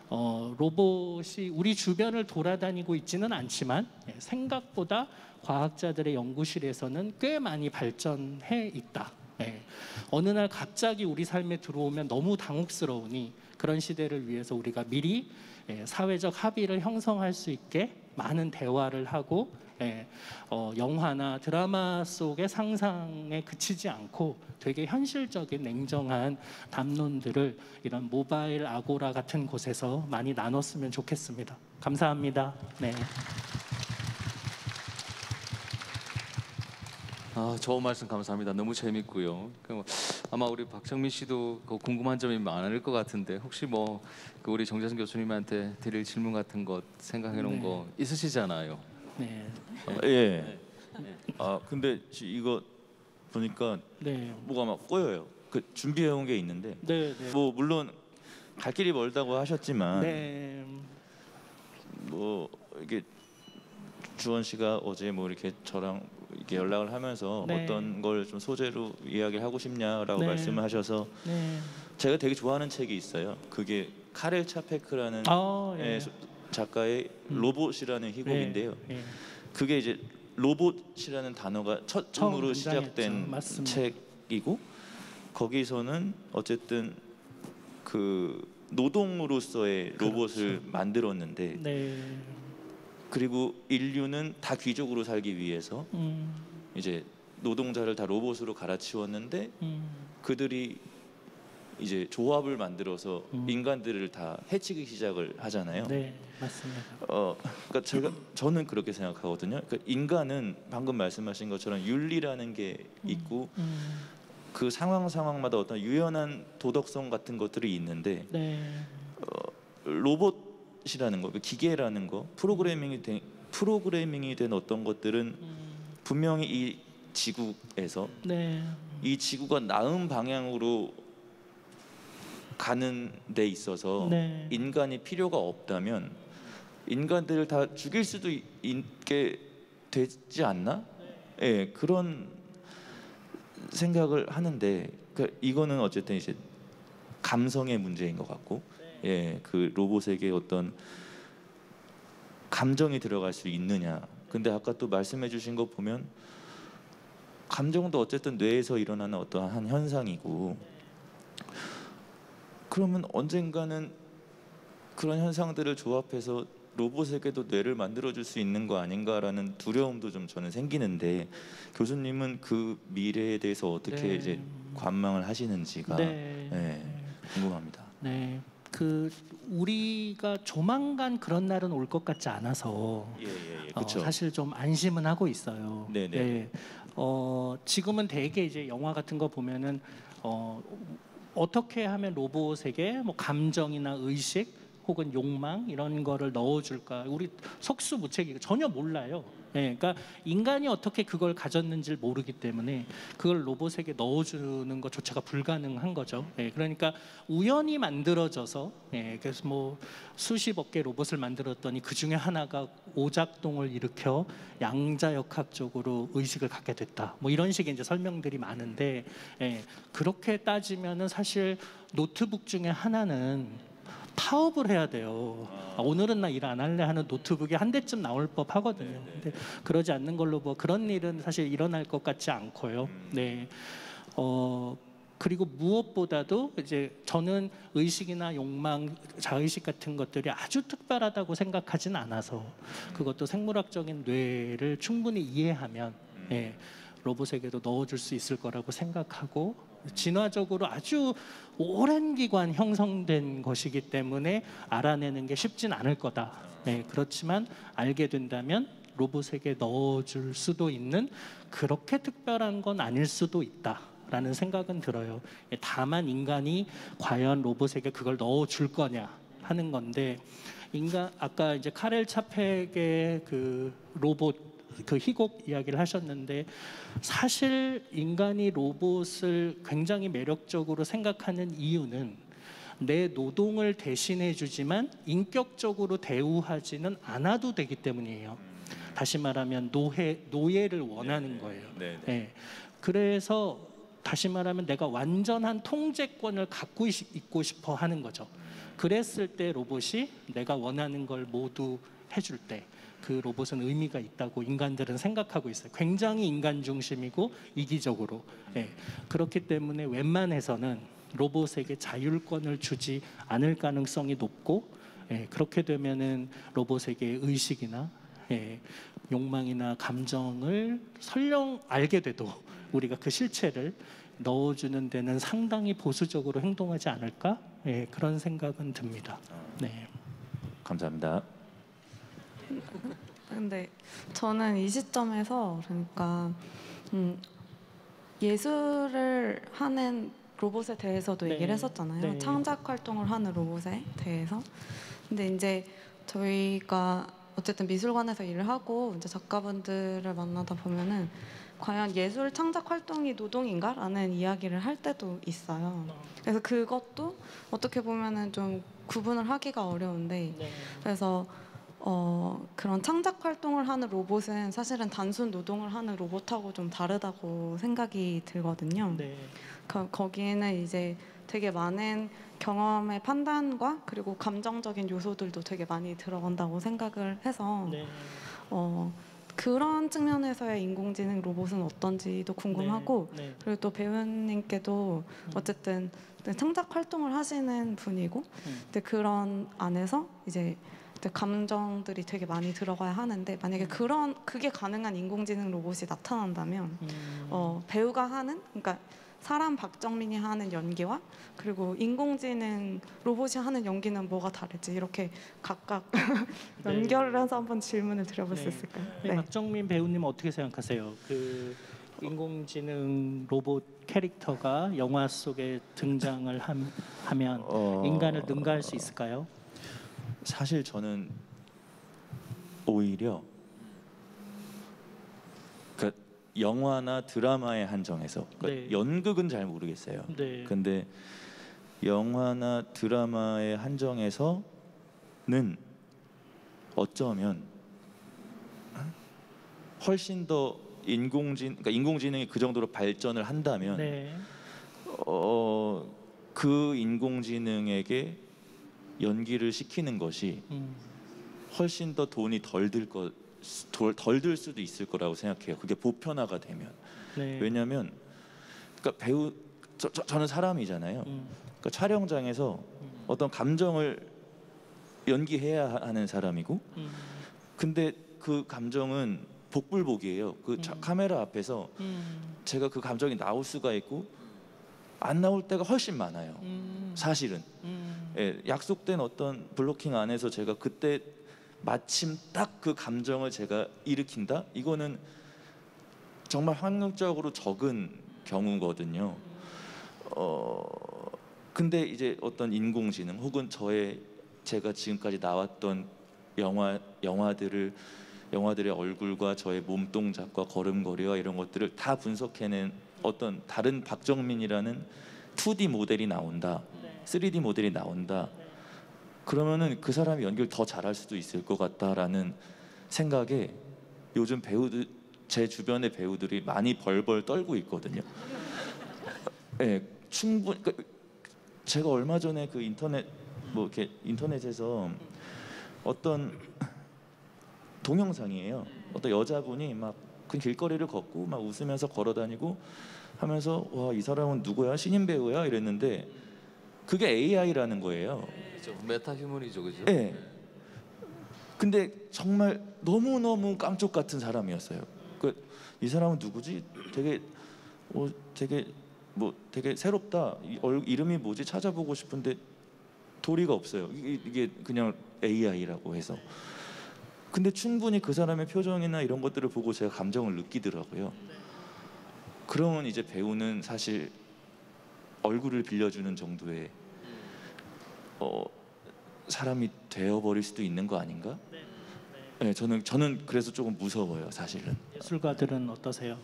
로봇이 우리 주변을 돌아다니고 있지는 않지만 생각보다 과학자들의 연구실에서는 꽤 많이 발전해 있다. 어느 날 갑자기 우리 삶에 들어오면 너무 당혹스러우니 그런 시대를 위해서 우리가 미리 사회적 합의를 형성할 수 있게 많은 대화를 하고 영화나 드라마 속의 상상에 그치지 않고 되게 현실적인 냉정한 담론들을 이런 모바일 아고라 같은 곳에서 많이 나눴으면 좋겠습니다. 감사합니다. 네. 좋은 말씀 감사합니다. 너무 재밌고요. 아마 우리 박정민 씨도 궁금한 점이 많을 것 같은데 혹시 우리 정재승 교수님한테 드릴 질문 같은 것 생각해 놓은 거 있으시잖아요. 네. 예. 근데 이거 보니까 뭐가 막 꼬여요. 그 준비해 온 게 있는데 뭐 물론 갈 길이 멀다고 하셨지만 뭐 이게 주원 씨가 어제 뭐 이렇게 저랑 이렇게 연락을 하면서 어떤 걸 좀 소재로 이야기를 하고 싶냐라고 말씀을 하셔서 제가 되게 좋아하는 책이 있어요. 그게 카렐 차페크라는 작가의 로봇이라는 희곡인데요. 그게 이제 로봇이라는 단어가 처음으로 시작된 책이고 거기서는 어쨌든 그 노동으로서의 로봇을 만들었는데 그리고 인류는 다 귀족으로 살기 위해서 이제 노동자를 다 로봇으로 갈아치웠는데 그들이 이제 조합을 만들어서 인간들을 다 해치기 시작을 하잖아요. 네, 맞습니다. 그러니까 저는 그렇게 생각하거든요. 그러니까 인간은 방금 말씀하신 것처럼 윤리라는 게 있고 그 상황마다 어떤 유연한 도덕성 같은 것들이 있는데 로봇이라는 거, 기계라는 거, 프로그래밍이 된 어떤 것들은 분명히 이 지구에서 이 지구가 나은 방향으로 가는 데 있어서 인간이 필요가 없다면 인간들을 다 죽일 수도 있게 되지 않나? 그런 생각을 하는데 이거는 어쨌든 이제 감성의 문제인 것 같고 그 로봇에게 어떤 감정이 들어갈 수 있느냐. 근데 아까 또 말씀해 주신 거 보면 감정도 어쨌든 뇌에서 일어나는 어떠한 현상이고 그러면 언젠가는 그런 현상들을 조합해서 로봇에게도 뇌를 만들어줄 수 있는 거 아닌가라는 두려움도 좀 저는 생기는데 교수님은 그 미래에 대해서 어떻게 이제 관망을 하시는지가 궁금합니다. 네, 그 우리가 조만간 그런 날은 올 것 같지 않아서 그렇죠. 사실 좀 안심은 하고 있어요. 지금은 되게 이제 영화 같은 거 보면은 어떻게 하면 로봇에게 뭐 감정이나 의식 혹은 욕망 이런 거를 넣어줄까 우리 속수무책이고 전혀 몰라요. 그러니까 인간이 어떻게 그걸 가졌는지를 모르기 때문에 그걸 로봇에게 넣어주는 것조차가 불가능한 거죠. 그러니까 우연히 만들어져서 그래서 뭐 수십억 개 로봇을 만들었더니 그 중에 하나가 오작동을 일으켜 양자역학적으로 의식을 갖게 됐다. 뭐 이런 식의 이제 설명들이 많은데 그렇게 따지면은 사실 노트북 중에 하나는 파업을 해야 돼요. 오늘은 나 일 안 할래 하는 노트북이 한 대쯤 나올 법 하거든요. 근데 그러지 않는 걸로 뭐 그런 일은 사실 일어날 것 같지 않고요. 그리고 무엇보다도 이제 저는 의식이나 욕망, 자의식 같은 것들이 아주 특별하다고 생각하진 않아서 그것도 생물학적인 뇌를 충분히 이해하면 로봇에게도 넣어줄 수 있을 거라고 생각하고 진화적으로 아주 오랜 기간 형성된 것이기 때문에 알아내는 게 쉽진 않을 거다. 그렇지만 알게 된다면 로봇에게 넣어줄 수도 있는 그렇게 특별한 건 아닐 수도 있다라는 생각은 들어요. 다만 인간이 과연 로봇에게 그걸 넣어줄 거냐 하는 건데 인간 아까 이제 카렐 차펙의 그 로봇 그 희곡 이야기를 하셨는데 사실 인간이 로봇을 굉장히 매력적으로 생각하는 이유는 내 노동을 대신해 주지만 인격적으로 대우하지는 않아도 되기 때문이에요. 다시 말하면 노예를 원하는 거예요. 네. 예. 그래서 다시 말하면 내가 완전한 통제권을 갖고 있고 싶어 하는 거죠. 그랬을 때 로봇이 내가 원하는 걸 모두 해줄 때 그 로봇은 의미가 있다고 인간들은 생각하고 있어요. 굉장히 인간 중심이고 이기적으로. 예. 그렇기 때문에 웬만해서는 로봇에게 자율권을 주지 않을 가능성이 높고, 예. 그렇게 되면은 로봇에게 의식이나 욕망이나 감정을 설령 알게 돼도 우리가 그 실체를 넣어주는 데는 상당히 보수적으로 행동하지 않을까? 그런 생각은 듭니다. 네. 감사합니다. 근데 저는 이 시점에서 그러니까 예술을 하는 로봇에 대해서도 네. 얘기를 했었잖아요. 네. 창작 활동을 하는 로봇에 대해서. 근데 이제 저희가 어쨌든 미술관에서 일을 하고 이제 작가분들을 만나다 보면은 과연 예술 창작 활동이 노동인가라는 이야기를 할 때도 있어요. 그래서 그것도 어떻게 보면은 좀 구분을 하기가 어려운데, 네. 그래서 그런 창작 활동을 하는 로봇은 사실은 단순 노동을 하는 로봇하고 좀 다르다고 생각이 들거든요. 네. 거기에는 이제 되게 많은 경험의 판단과 그리고 감정적인 요소들도 되게 많이 들어간다고 생각을 해서 네. 그런 측면에서의 인공지능 로봇은 어떤지도 궁금하고, 네. 네. 그리고 또 배우님께도 어쨌든 창작 활동을 하시는 분이고, 근데 그런 안에서 이제 감정들이 되게 많이 들어가야 하는데, 만약에 그게 가능한 인공지능 로봇이 나타난다면 배우가 하는, 그러니까 사람 박정민이 하는 연기와 그리고 인공지능 로봇이 하는 연기는 뭐가 다를지 이렇게 각각 네. 연결을 해서 한번 질문을 드려볼 수 네. 있을까요? 네. 박정민 배우님 어떻게 생각하세요? 그 인공지능 로봇 캐릭터가 영화 속에 등장을 하면 인간을 능가할 수 있을까요? 사실 저는 오히려 그러니까 영화나 드라마에 한정해서, 그러니까 네. 연극은 잘 모르겠어요. 네. 근데 영화나 드라마에 한정해서는 어쩌면 훨씬 더 그러니까 인공지능이 그 정도로 발전을 한다면 네. 그 인공지능에게 연기를 시키는 것이 훨씬 더 돈이 덜 들 수도 있을 거라고 생각해요. 그게 보편화가 되면. 네. 왜냐하면 그러니까 저는 사람이잖아요. 그러니까 촬영장에서 어떤 감정을 연기해야 하는 사람이고, 근데 그 감정은 복불복이에요. 그 카메라 앞에서 제가 그 감정이 나올 수가 있고 안 나올 때가 훨씬 많아요. 사실은. 예, 약속된 어떤 블로킹 안에서 제가 그때 마침 딱 그 감정을 제가 일으킨다? 이거는 정말 확률적으로 적은 경우거든요. 근데 이제 어떤 인공지능 혹은 제가 지금까지 나왔던 영화들의 얼굴과 저의 몸 동작과 걸음걸이와 이런 것들을 다 분석해낸 어떤 다른 박정민이라는 2D 모델이 나온다, 3D 모델이 나온다. 그러면은 그 사람이 연기를 더 잘할 수도 있을 것 같다라는 생각에 요즘 제 주변의 배우들이 많이 벌벌 떨고 있거든요. 네, 충분히. 그러니까 제가 얼마 전에 그 인터넷에서 어떤 동영상이에요. 어떤 여자분이 막 그 길거리를 걷고 막 웃으면서 걸어다니고 하면서 와, 이 사람은 누구야? 신인 배우야? 이랬는데 그게 AI라는 거예요. 메타 휴먼이죠, 그죠? 네. 근데 정말 너무 깜짝 같은 사람이었어요. 이 사람은 누구지? 되게 새롭다. 이름이 뭐지? 찾아보고 싶은데 도리가 없어요. 이게 그냥 AI라고 해서. 근데 충분히 그 사람의 표정이나 이런 것들을 보고 제가 감정을 느끼더라고요. 그러면 이제 배우는 사실 얼굴을 빌려주는 정도의 사람이 되어버릴 수도 있는 거 아닌가? 네, 저는 그래서 조금 무서워요, 사실은. 예술가들은 어떠세요?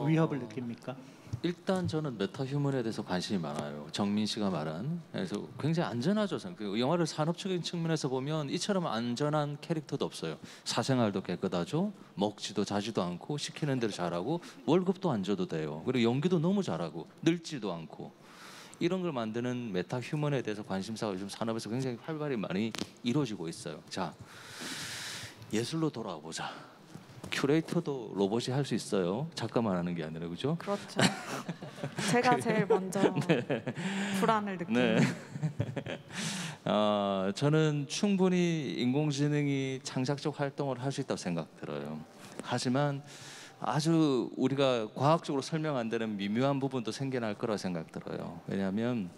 위협을 느낍니까? 일단 저는 메타휴먼에 대해서 관심이 많아요. 정민 씨가 말한. 그래서 굉장히 안전하죠. 그 영화를 산업적인 측면에서 보면 이처럼 안전한 캐릭터도 없어요. 사생활도 깨끗하죠. 먹지도 자지도 않고 시키는 대로 잘하고 월급도 안 줘도 돼요. 그리고 연기도 너무 잘하고 늙지도 않고. 이런 걸 만드는 메타휴먼에 대해서 관심사가 요즘 산업에서 굉장히 활발히 많이 이루어지고 있어요. 자, 예술로 돌아와 보자. 큐레이터도 로봇이 할 수 있어요. 작가만 하는 게 아니라, 그죠? 그렇죠. 제가 제일 먼저 불안을 느끼는. 저는 충분히 인공지능이 창작적 활동을 할 수 있다고 생각 들어요. 하지만 아주 우리가 과학적으로 설명 안 되는 미묘한 부분도 생겨날 거라 생각 들어요. 왜냐하면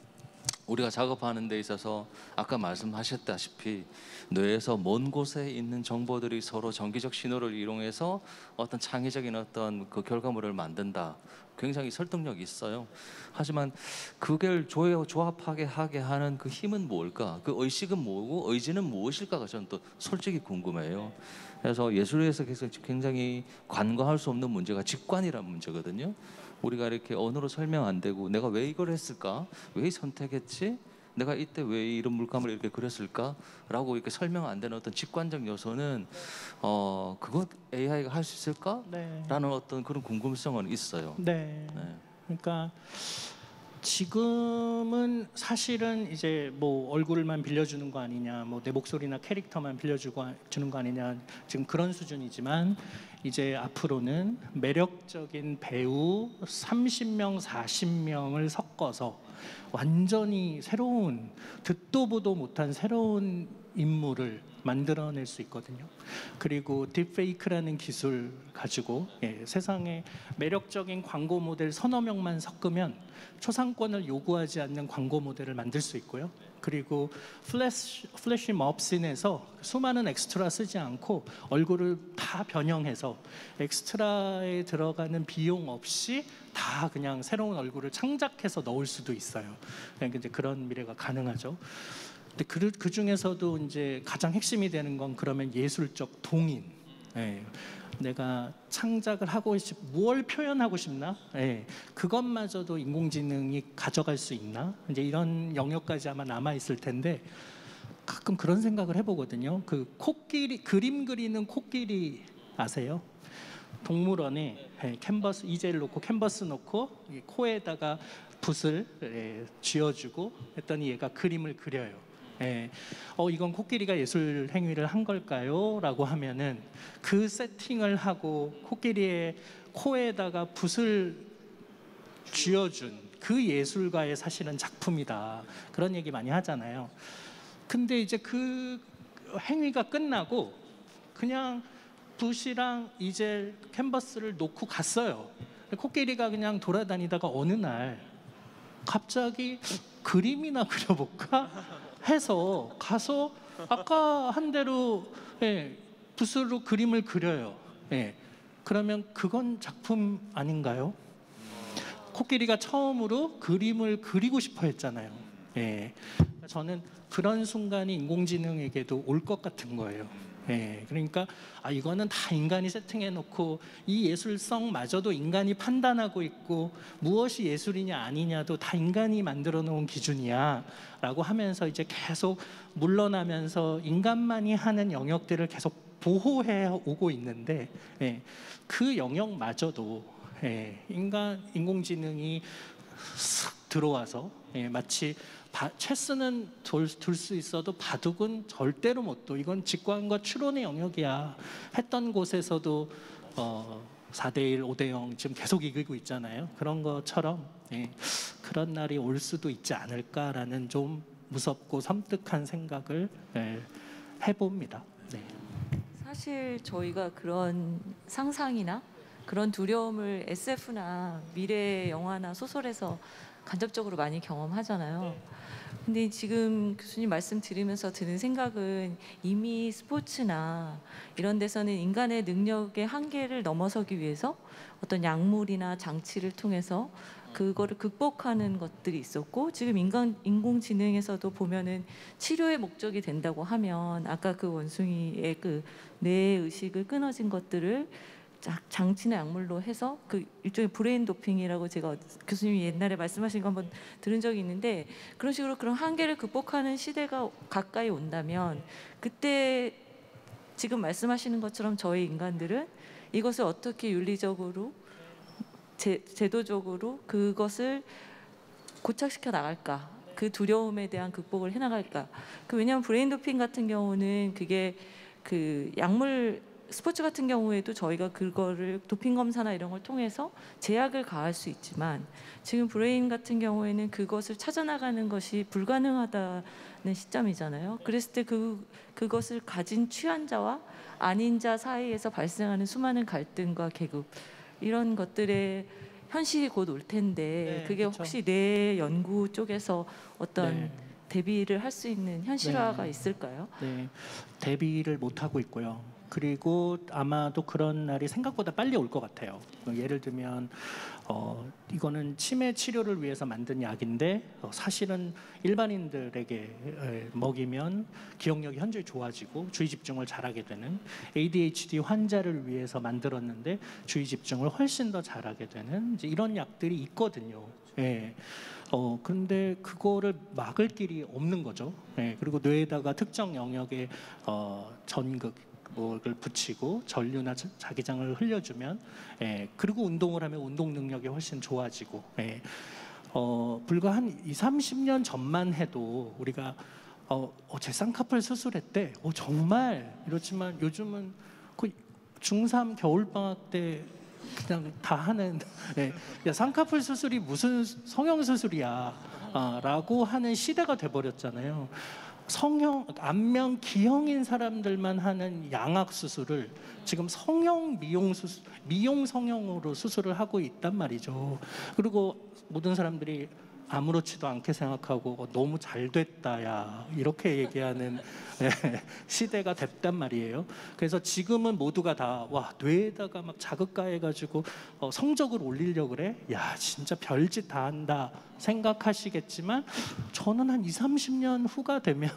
우리가 작업하는 데 있어서 아까 말씀하셨다시피 뇌에서 먼 곳에 있는 정보들이 서로 전기적 신호를 이용해서 어떤 창의적인 어떤 그 결과물을 만든다. 굉장히 설득력이 있어요. 하지만 그걸 조합하게 하게 하는 그 힘은 뭘까? 그 의식은 뭐고 의지는 무엇일까가 저는 또 솔직히 궁금해요. 그래서 예술에서 굉장히 간과할 수 없는 문제가 직관이라는 문제거든요. 우리가 이렇게 언어로 설명 안 되고 내가 왜 이걸 했을까? 왜 선택했지? 내가 이때 왜 이런 물감을 이렇게 그렸을까? 라고 이렇게 설명 안 되는 어떤 직관적 요소는 그것 AI가 할 수 있을까? 네. 라는 어떤 그런 궁금성은 있어요. 네. 네. 그러니까 지금은 사실은 이제 뭐 얼굴만 빌려주는 거 아니냐, 뭐 내 목소리나 캐릭터만 빌려주는 거 아니냐, 지금 그런 수준이지만 이제 앞으로는 매력적인 배우 30명, 40명을 섞어서 완전히 새로운, 듣도 보도 못한 새로운 인물을 만들어낼 수 있거든요. 그리고 딥페이크라는 기술 가지고 세상에 매력적인 광고 모델 서너 명만 섞으면 초상권을 요구하지 않는 광고 모델을 만들 수 있고요. 그리고 플래시 몹씬에서 수많은 엑스트라 쓰지 않고 얼굴을 다 변형해서 엑스트라에 들어가는 비용 없이 다 그냥 새로운 얼굴을 창작해서 넣을 수도 있어요. 이제 그런 미래가 가능하죠. 근데 그 중에서도 이제 가장 핵심이 되는 건 그러면 예술적 동인. 내가 창작을 하고 뭘 표현하고 싶나? 그것마저도 인공지능이 가져갈 수 있나? 이제 이런 영역까지 아마 남아 있을 텐데 가끔 그런 생각을 해보거든요. 그 코끼리, 그림 그리는 코끼리 아세요? 동물원에 캔버스 이젤 놓고 캔버스 놓고 코에다가 붓을 쥐어주고 했더니 얘가 그림을 그려요. 이건 코끼리가 예술 행위를 한 걸까요? 라고 하면은 그 세팅을 하고 코끼리의 코에다가 붓을 쥐어준 그 예술가의 사실은 작품이다. 그런 얘기 많이 하잖아요. 근데 이제 그 행위가 끝나고 그냥 붓이랑 이젤 캔버스를 놓고 갔어요. 코끼리가 그냥 돌아다니다가 어느 날 갑자기 그림이나 그려볼까? 해서 가서 아까 한 대로 붓으로 그림을 그려요. 그러면 그건 작품 아닌가요? 코끼리가 처음으로 그림을 그리고 싶어 했잖아요. 저는 그런 순간이 인공지능에게도 올 것 같은 거예요. 그러니까 이거는 다 인간이 세팅해놓고 이 예술성마저도 인간이 판단하고 있고 무엇이 예술이냐 아니냐도 다 인간이 만들어 놓은 기준이야 라고 하면서 이제 계속 물러나면서 인간만이 하는 영역들을 계속 보호해 오고 있는데 그 영역마저도 인공지능이 싹 들어와서 마치 체스는 둘 수 있어도 바둑은 절대로 못 둬. 이건 직관과 추론의 영역이야. 했던 곳에서도 4대1, 5대0 지금 계속 이기고 있잖아요. 그런 것처럼 그런 날이 올 수도 있지 않을까라는 좀 무섭고 섬뜩한 생각을 해봅니다. 사실 저희가 그런 상상이나 그런 두려움을 SF나 미래 영화나 소설에서 간접적으로 많이 경험하잖아요. 근데 지금 교수님 말씀 들으면서 드는 생각은 이미 스포츠나 이런 데서는 인간의 능력의 한계를 넘어서기 위해서 어떤 약물이나 장치를 통해서 그거를 극복하는 것들이 있었고 지금 인공지능에서도 보면은 치료의 목적이 된다고 하면 아까 그 원숭이의 그 뇌의 의식을 끊어진 것들을 장치나 약물로 해서 그 일종의 브레인 도핑이라고 제가 교수님이 옛날에 말씀하신 거 한번 들은 적이 있는데 그런 식으로 그런 한계를 극복하는 시대가 가까이 온다면 그때 지금 말씀하시는 것처럼 저희 인간들은 이것을 어떻게 윤리적으로 제도적으로 그것을 고착시켜 나갈까? 그 두려움에 대한 극복을 해 나갈까? 왜냐하면 브레인 도핑 같은 경우는 그게 그 약물 스포츠 같은 경우에도 저희가 그거를 도핑 검사나 이런 걸 통해서 제약을 가할 수 있지만 지금 브레인 같은 경우에는 그것을 찾아나가는 것이 불가능하다는 시점이잖아요. 그랬을 때 그것을 가진 취한 자와 아닌 자 사이에서 발생하는 수많은 갈등과 계급 이런 것들의 현실이 곧 올 텐데 네, 그게 그쵸. 혹시 뇌 연구 쪽에서 어떤 네. 대비를 할 수 있는 현실화가 네. 있을까요? 네, 대비를 못 하고 있고요. 그리고 아마도 그런 날이 생각보다 빨리 올 것 같아요. 예를 들면 이거는 치매 치료를 위해서 만든 약인데 사실은 일반인들에게 먹이면 기억력이 현저히 좋아지고 주의 집중을 잘하게 되는 ADHD 환자를 위해서 만들었는데 주의 집중을 훨씬 더 잘하게 되는 이제 이런 약들이 있거든요. 예. 그런데 그거를 막을 길이 없는 거죠. 예. 그리고 뇌에다가 특정 영역에 전극 를 붙이고 전류나 자기장을 흘려주면 그리고 운동을 하면 운동 능력이 훨씬 좋아지고 불과 한 20-30년 전만 해도 우리가 제 쌍꺼풀 수술했대 정말 이렇지만 요즘은 그 중3 겨울방학 때 그냥 다 하는 야, 쌍꺼풀 수술이 무슨 성형 수술이야 라고 하는 시대가 돼버렸잖아요. 성형, 안면 기형인 사람들만 하는 양악 수술을 지금 성형 미용 수술, 미용 성형으로 수술을 하고 있단 말이죠. 그리고 모든 사람들이 아무렇지도 않게 생각하고 너무 잘 됐다야 이렇게 얘기하는 시대가 됐단 말이에요. 그래서 지금은 모두가 다 와 뇌에다가 막 자극가해가지고 성적을 올리려고 그래. 야 진짜 별짓 다 한다 생각하시겠지만 저는 한 20-30년 후가 되면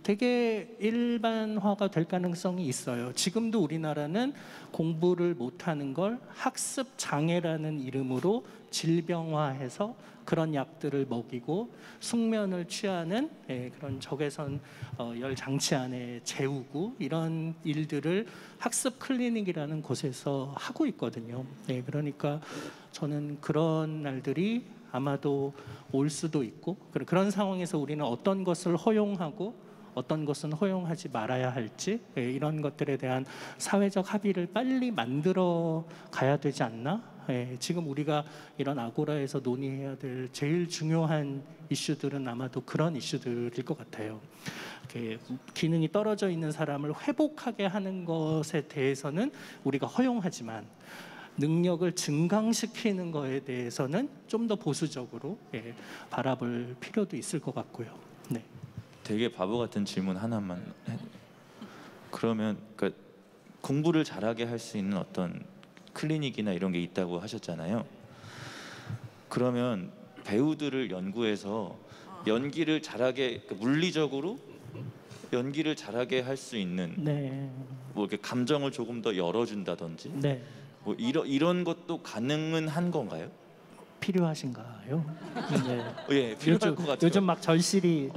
되게 일반화가 될 가능성이 있어요. 지금도 우리나라는 공부를 못하는 걸 학습 장애라는 이름으로 질병화해서 그런 약들을 먹이고 숙면을 취하는 그런 적외선 열 장치 안에 재우고 이런 일들을 학습 클리닉이라는 곳에서 하고 있거든요. 그러니까 저는 그런 날들이 아마도 올 수도 있고 그런 상황에서 우리는 어떤 것을 허용하고 어떤 것은 허용하지 말아야 할지 이런 것들에 대한 사회적 합의를 빨리 만들어 가야 되지 않나? 지금 우리가 이런 아고라에서 논의해야 될 제일 중요한 이슈들은 아마도 그런 이슈들일 것 같아요. 기능이 떨어져 있는 사람을 회복하게 하는 것에 대해서는 우리가 허용하지만 능력을 증강시키는 것에 대해서는 좀 더 보수적으로 바라볼 필요도 있을 것 같고요. 네. 되게 바보 같은 질문 하나만 그러면 그러니까 공부를 잘하게 할 수 있는 어떤 클리닉이나 이런 게 있다고 하셨잖아요. 그러면 배우들을 연구해서 연기를 잘하게 그러니까 물리적으로 연기를 잘하게 할 수 있는 뭐 이렇게 감정을 조금 더 열어준다든지 뭐 이런 것도 가능은 한 건가요? 필요하신가요? 예, 필요할 것 같아요. 요즘 막 절실히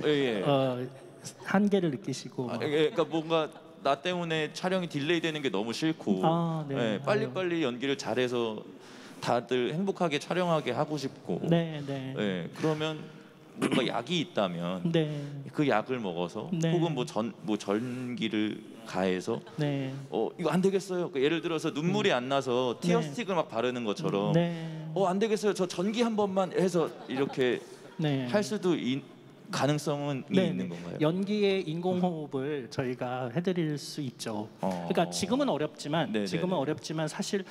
한계를 느끼시고 그러니까 뭔가 나 때문에 촬영이 딜레이되는 게 너무 싫고 빨리빨리 연기를 잘해서 다들 행복하게 촬영하게 하고 싶고 그러면 뭔가 약이 있다면 그 약을 먹어서 혹은 뭐 전기를 가해서 이거 안 되겠어요. 그러니까 예를 들어서 눈물이 안 나서 티어 스틱을 막 바르는 것처럼 안 되겠어요. 저 전기 한 번만 해서 이렇게 할 수도 가능성은 있는 건가요? 연기의 인공호흡을 저희가 해드릴 수 있죠. 그러니까 지금은 어렵지만 사실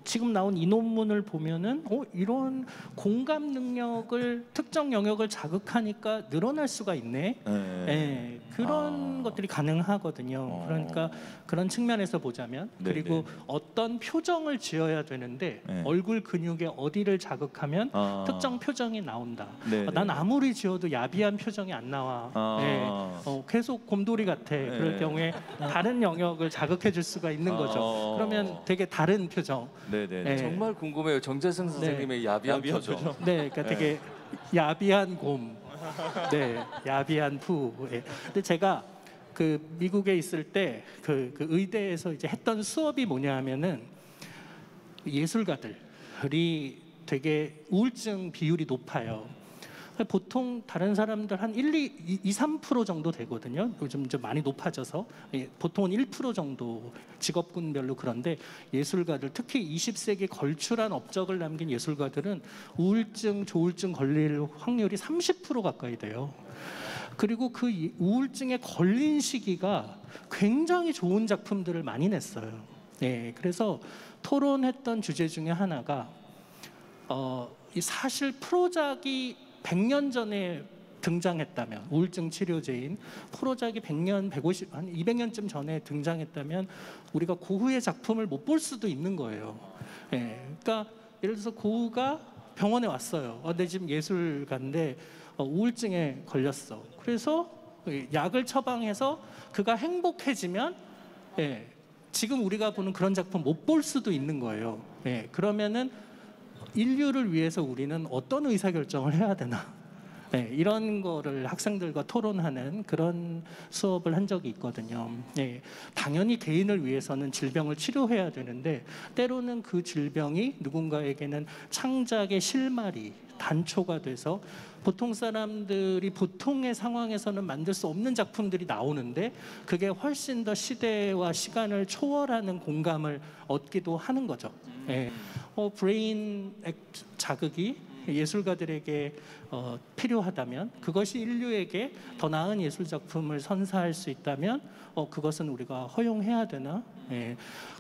지금 나온 이 논문을 보면은 이런 공감 능력을 특정 영역을 자극하니까 늘어날 수가 있네. 예, 그런 것들이 가능하거든요. 그러니까 그런 측면에서 보자면 그리고 어떤 표정을 지어야 되는데 얼굴 근육의 어디를 자극하면 특정 표정이 나온다. 난 아무리 지어도 야비한 표정이 안 나와. 계속 곰돌이 같아. 그럴 경우에 다른 영역을 자극해 줄 수가 있는 거죠. 그러면 되게 다른 표정. 네. 정말 궁금해요. 정재승 선생님의 야비한 표정. 네, 그러니까 되게 야비한 곰, 네, 야비한 푸. 예. 근데 제가 그 미국에 있을 때 그 의대에서 이제 했던 수업이 뭐냐면은 예술가들이 되게 우울증 비율이 높아요. 보통 다른 사람들 한 3% 정도 되거든요. 요즘 좀 많이 높아져서 보통은 1% 정도 직업군별로 그런데 예술가들 특히 20세기 걸출한 업적을 남긴 예술가들은 우울증, 조울증 걸릴 확률이 30% 가까이 돼요. 그리고 그 우울증에 걸린 시기가 굉장히 좋은 작품들을 많이 냈어요. 그래서 토론했던 주제 중에 하나가 사실 프로작이 100년 전에 등장했다면 우울증 치료제인 프로작이 100년, 150, 한 200년쯤 전에 등장했다면 우리가 고흐의 작품을 못 볼 수도 있는 거예요. 그러니까 예를 들어서 고흐가 병원에 왔어요. 내 지금 예술가인데 우울증에 걸렸어. 그래서 약을 처방해서 그가 행복해지면 지금 우리가 보는 그런 작품 못 볼 수도 있는 거예요. 그러면은 인류를 위해서 우리는 어떤 의사결정을 해야 되나? 이런 거를 학생들과 토론하는 그런 수업을 한 적이 있거든요. 당연히 개인을 위해서는 질병을 치료해야 되는데 때로는 그 질병이 누군가에게는 창작의 실마리, 단초가 돼서 보통 사람들이 보통의 상황에서는 만들 수 없는 작품들이 나오는데 그게 훨씬 더 시대와 시간을 초월하는 공감을 얻기도 하는 거죠. 브레인 자극이 예술가들에게 필요하다면 그것이 인류에게 더 나은 예술 작품을 선사할 수 있다면 그것은 우리가 허용해야 되나?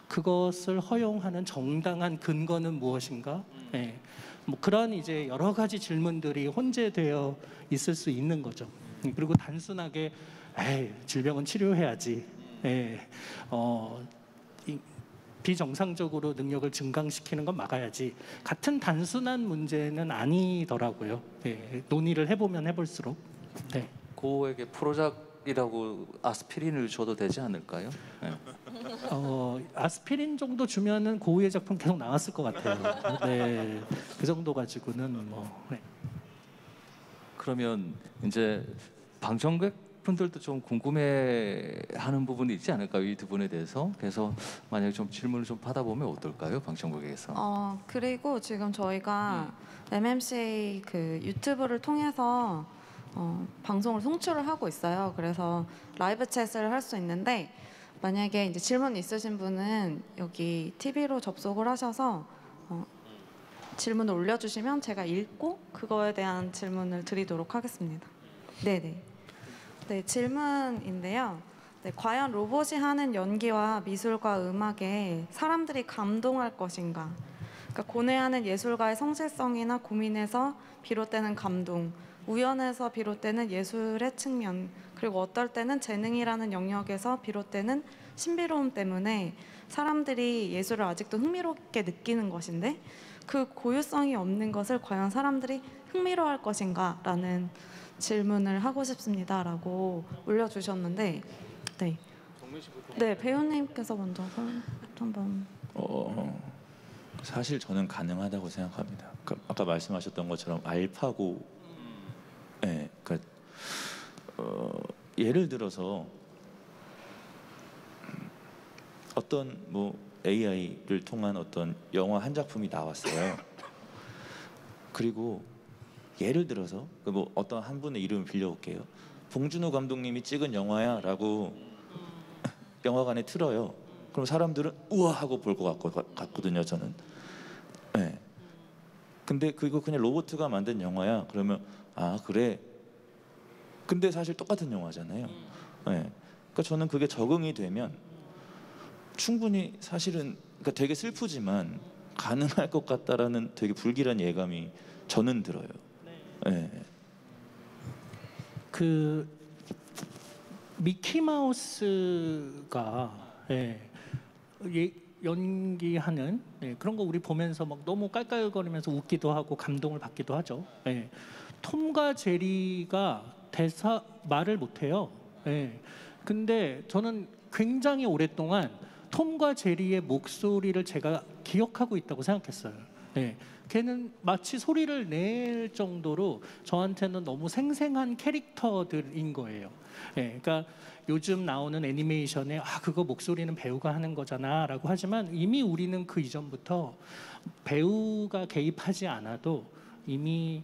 그것을 허용하는 정당한 근거는 무엇인가? 뭐 그런 이제 여러 가지 질문들이 혼재되어 있을 수 있는 거죠. 그리고 단순하게 질병은 치료해야지. 비정상적으로 능력을 증강시키는 건 막아야지. 같은 단순한 문제는 아니더라고요. 논의를 해보면 해볼수록. 고흐에게 프로작이라고 아스피린을 줘도 되지 않을까요? 아스피린 정도 주면은 고흐의 작품 계속 나왔을 것 같아요. 그 정도 가지고는 뭐. 그러면 이제 방청객 분들도 좀 궁금해하는 부분이 있지 않을까요? 이 두 분에 대해서. 그래서 만약에 좀 질문을 좀 받아보면 어떨까요? 방청객에서. 그리고 지금 저희가 MMCA 그 유튜브를 통해서 방송을 송출을 하고 있어요. 그래서 라이브 챗을 할 수 있는데 만약에 이제 질문 있으신 분은 여기 TV로 접속을 하셔서 질문을 올려주시면 제가 읽고 그거에 대한 질문을 드리도록 하겠습니다. 네, 질문인데요. 과연 로봇이 하는 연기와 미술과 음악에 사람들이 감동할 것인가? 그러니까 고뇌하는 예술가의 성실성이나 고민에서 비롯되는 감동, 우연에서 비롯되는 예술의 측면, 그리고 어떨 때는 재능이라는 영역에서 비롯되는 신비로움 때문에 사람들이 예술을 아직도 흥미롭게 느끼는 것인데 그 고유성이 없는 것을 과연 사람들이 흥미로워할 것인가? 라는 질문을 하고 싶습니다라고 올려주셨는데 배우님께서 먼저 한번. 사실 저는 가능하다고 생각합니다. 아까 말씀하셨던 것처럼 알파고, 그러니까 예를 들어서 어떤 뭐 AI를 통한 어떤 영화 한 작품이 나왔어요. 그리고 예를 들어서 뭐 어떤 한 분의 이름을 빌려올게요. 봉준호 감독님이 찍은 영화야라고 영화관에 틀어요. 그럼 사람들은 우와 하고 볼 것 같거든요. 저는. 근데 그거 그냥 로봇가 만든 영화야. 그러면 그래. 근데 사실 똑같은 영화잖아요. 그러니까 저는 그게 적응이 되면 충분히 사실은 그러니까 되게 슬프지만 가능할 것 같다라는 되게 불길한 예감이 저는 들어요. 네. 그 미키마우스가 연기하는 그런 거 우리 보면서 막 너무 깔깔거리면서 웃기도 하고 감동을 받기도 하죠. 톰과 제리가 대사 말을 못해요. 근데 저는 굉장히 오랫동안 톰과 제리의 목소리를 제가 기억하고 있다고 생각했어요. 걔는 마치 소리를 낼 정도로 저한테는 너무 생생한 캐릭터들인 거예요. 그러니까 요즘 나오는 애니메이션에 그거 목소리는 배우가 하는 거잖아라고 하지만 이미 우리는 그 이전부터 배우가 개입하지 않아도 이미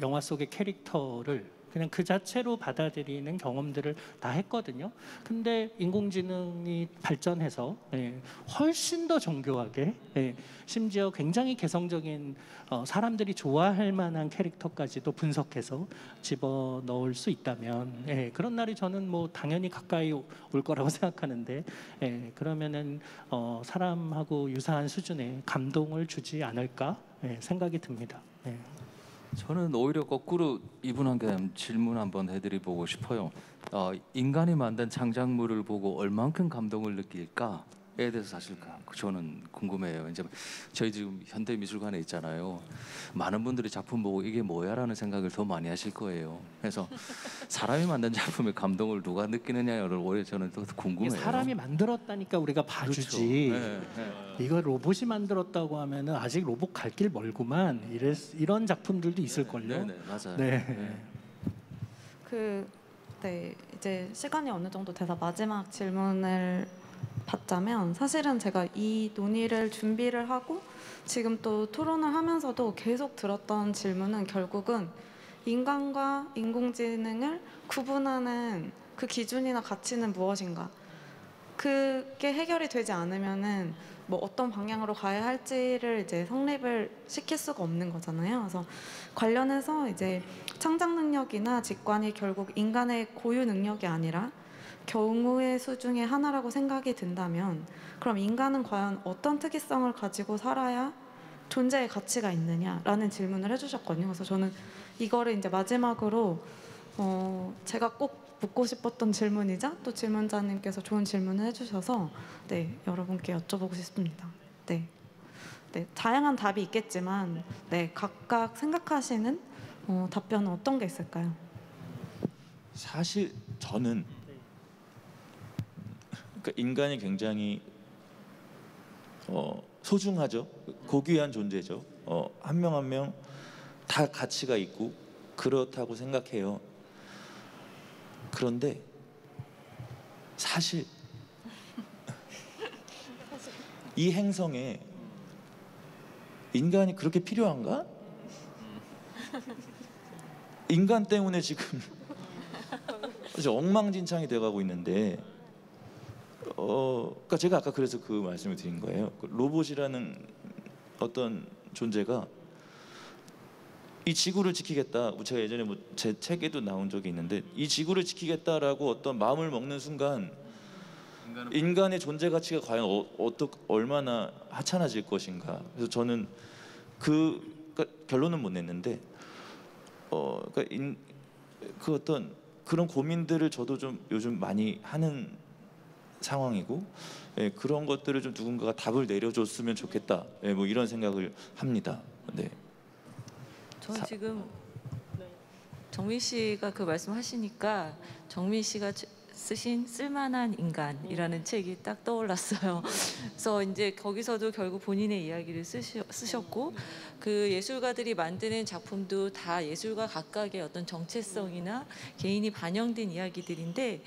영화 속의 캐릭터를 그냥 그 자체로 받아들이는 경험들을 다 했거든요. 근데 인공지능이 발전해서 훨씬 더 정교하게 심지어 굉장히 개성적인 사람들이 좋아할 만한 캐릭터까지도 분석해서 집어넣을 수 있다면 그런 날이 저는 뭐 당연히 가까이 올 거라고 생각하는데 그러면은 사람하고 유사한 수준의 감동을 주지 않을까 생각이 듭니다. 저는 오히려 거꾸로 이분한테 질문 한번 해드리고 싶어요. 인간이 만든 창작물을 보고 얼만큼 감동을 느낄까에 대해서 사실 저는 궁금해요. 이제 저희 지금 현대미술관에 있잖아요. 많은 분들이 작품 보고 이게 뭐야라는 생각을 더 많이 하실 거예요. 그래서 사람이 만든 작품의 감동을 누가 느끼느냐를 오히려 저는 더 궁금해요. 사람이 만들었다니까 우리가 봐주지. 그렇죠. 이거 로봇이 만들었다고 하면은 아직 로봇 갈 길 멀구만. 이런 작품들도 있을걸요. 네, 맞아요. 이제 시간이 어느 정도 돼서 마지막 질문을 받자면 사실은 제가 이 논의를 준비를 하고 지금 또 토론을 하면서도 계속 들었던 질문은 결국은 인간과 인공지능을 구분하는 그 기준이나 가치는 무엇인가? 그게 해결이 되지 않으면은 뭐 어떤 방향으로 가야 할지를 이제 성립을 시킬 수가 없는 거잖아요. 그래서 관련해서 이제 창작 능력이나 직관이 결국 인간의 고유 능력이 아니라 경우의 수 중에 하나라고 생각이 든다면 그럼 인간은 과연 어떤 특이성을 가지고 살아야 존재의 가치가 있느냐라는 질문을 해주셨거든요. 그래서 저는 이거를 이제 마지막으로 제가 꼭 묻고 싶었던 질문이자 또 질문자님께서 좋은 질문을 해주셔서 여러분께 여쭤보고 싶습니다. 다양한 답이 있겠지만 각각 생각하시는 답변은 어떤 게 있을까요? 사실 저는 그러니까 인간이 굉장히 소중하죠. 고귀한 존재죠. 한 명 한 명 다 가치가 있고 그렇다고 생각해요. 그런데 사실 이 행성에 인간이 그렇게 필요한가? 인간 때문에 지금 엉망진창이 돼가고 있는데 그러니까 제가 아까 그래서 그 말씀을 드린 거예요. 로봇이라는 어떤 존재가 이 지구를 지키겠다. 제가 예전에 뭐 제 책에도 나온 적이 있는데 이 지구를 지키겠다라고 어떤 마음을 먹는 순간 인간의 존재 가치가 과연 얼마나 하찮아질 것인가. 그래서 저는 그러니까 결론은 못 냈는데 그러니까 그 어떤 그런 고민들을 저도 좀 요즘 많이 하는 상황이고 그런 것들을 좀 누군가가 답을 내려줬으면 좋겠다. 뭐 이런 생각을 합니다. 저는 지금 정민 씨가 그 말씀하시니까 정민 씨가 쓰신 쓸만한 인간이라는 책이 딱 떠올랐어요. 그래서 이제 거기서도 결국 본인의 이야기를 쓰셨고 그 예술가들이 만드는 작품도 다 예술가 각각의 어떤 정체성이나 개인이 반영된 이야기들인데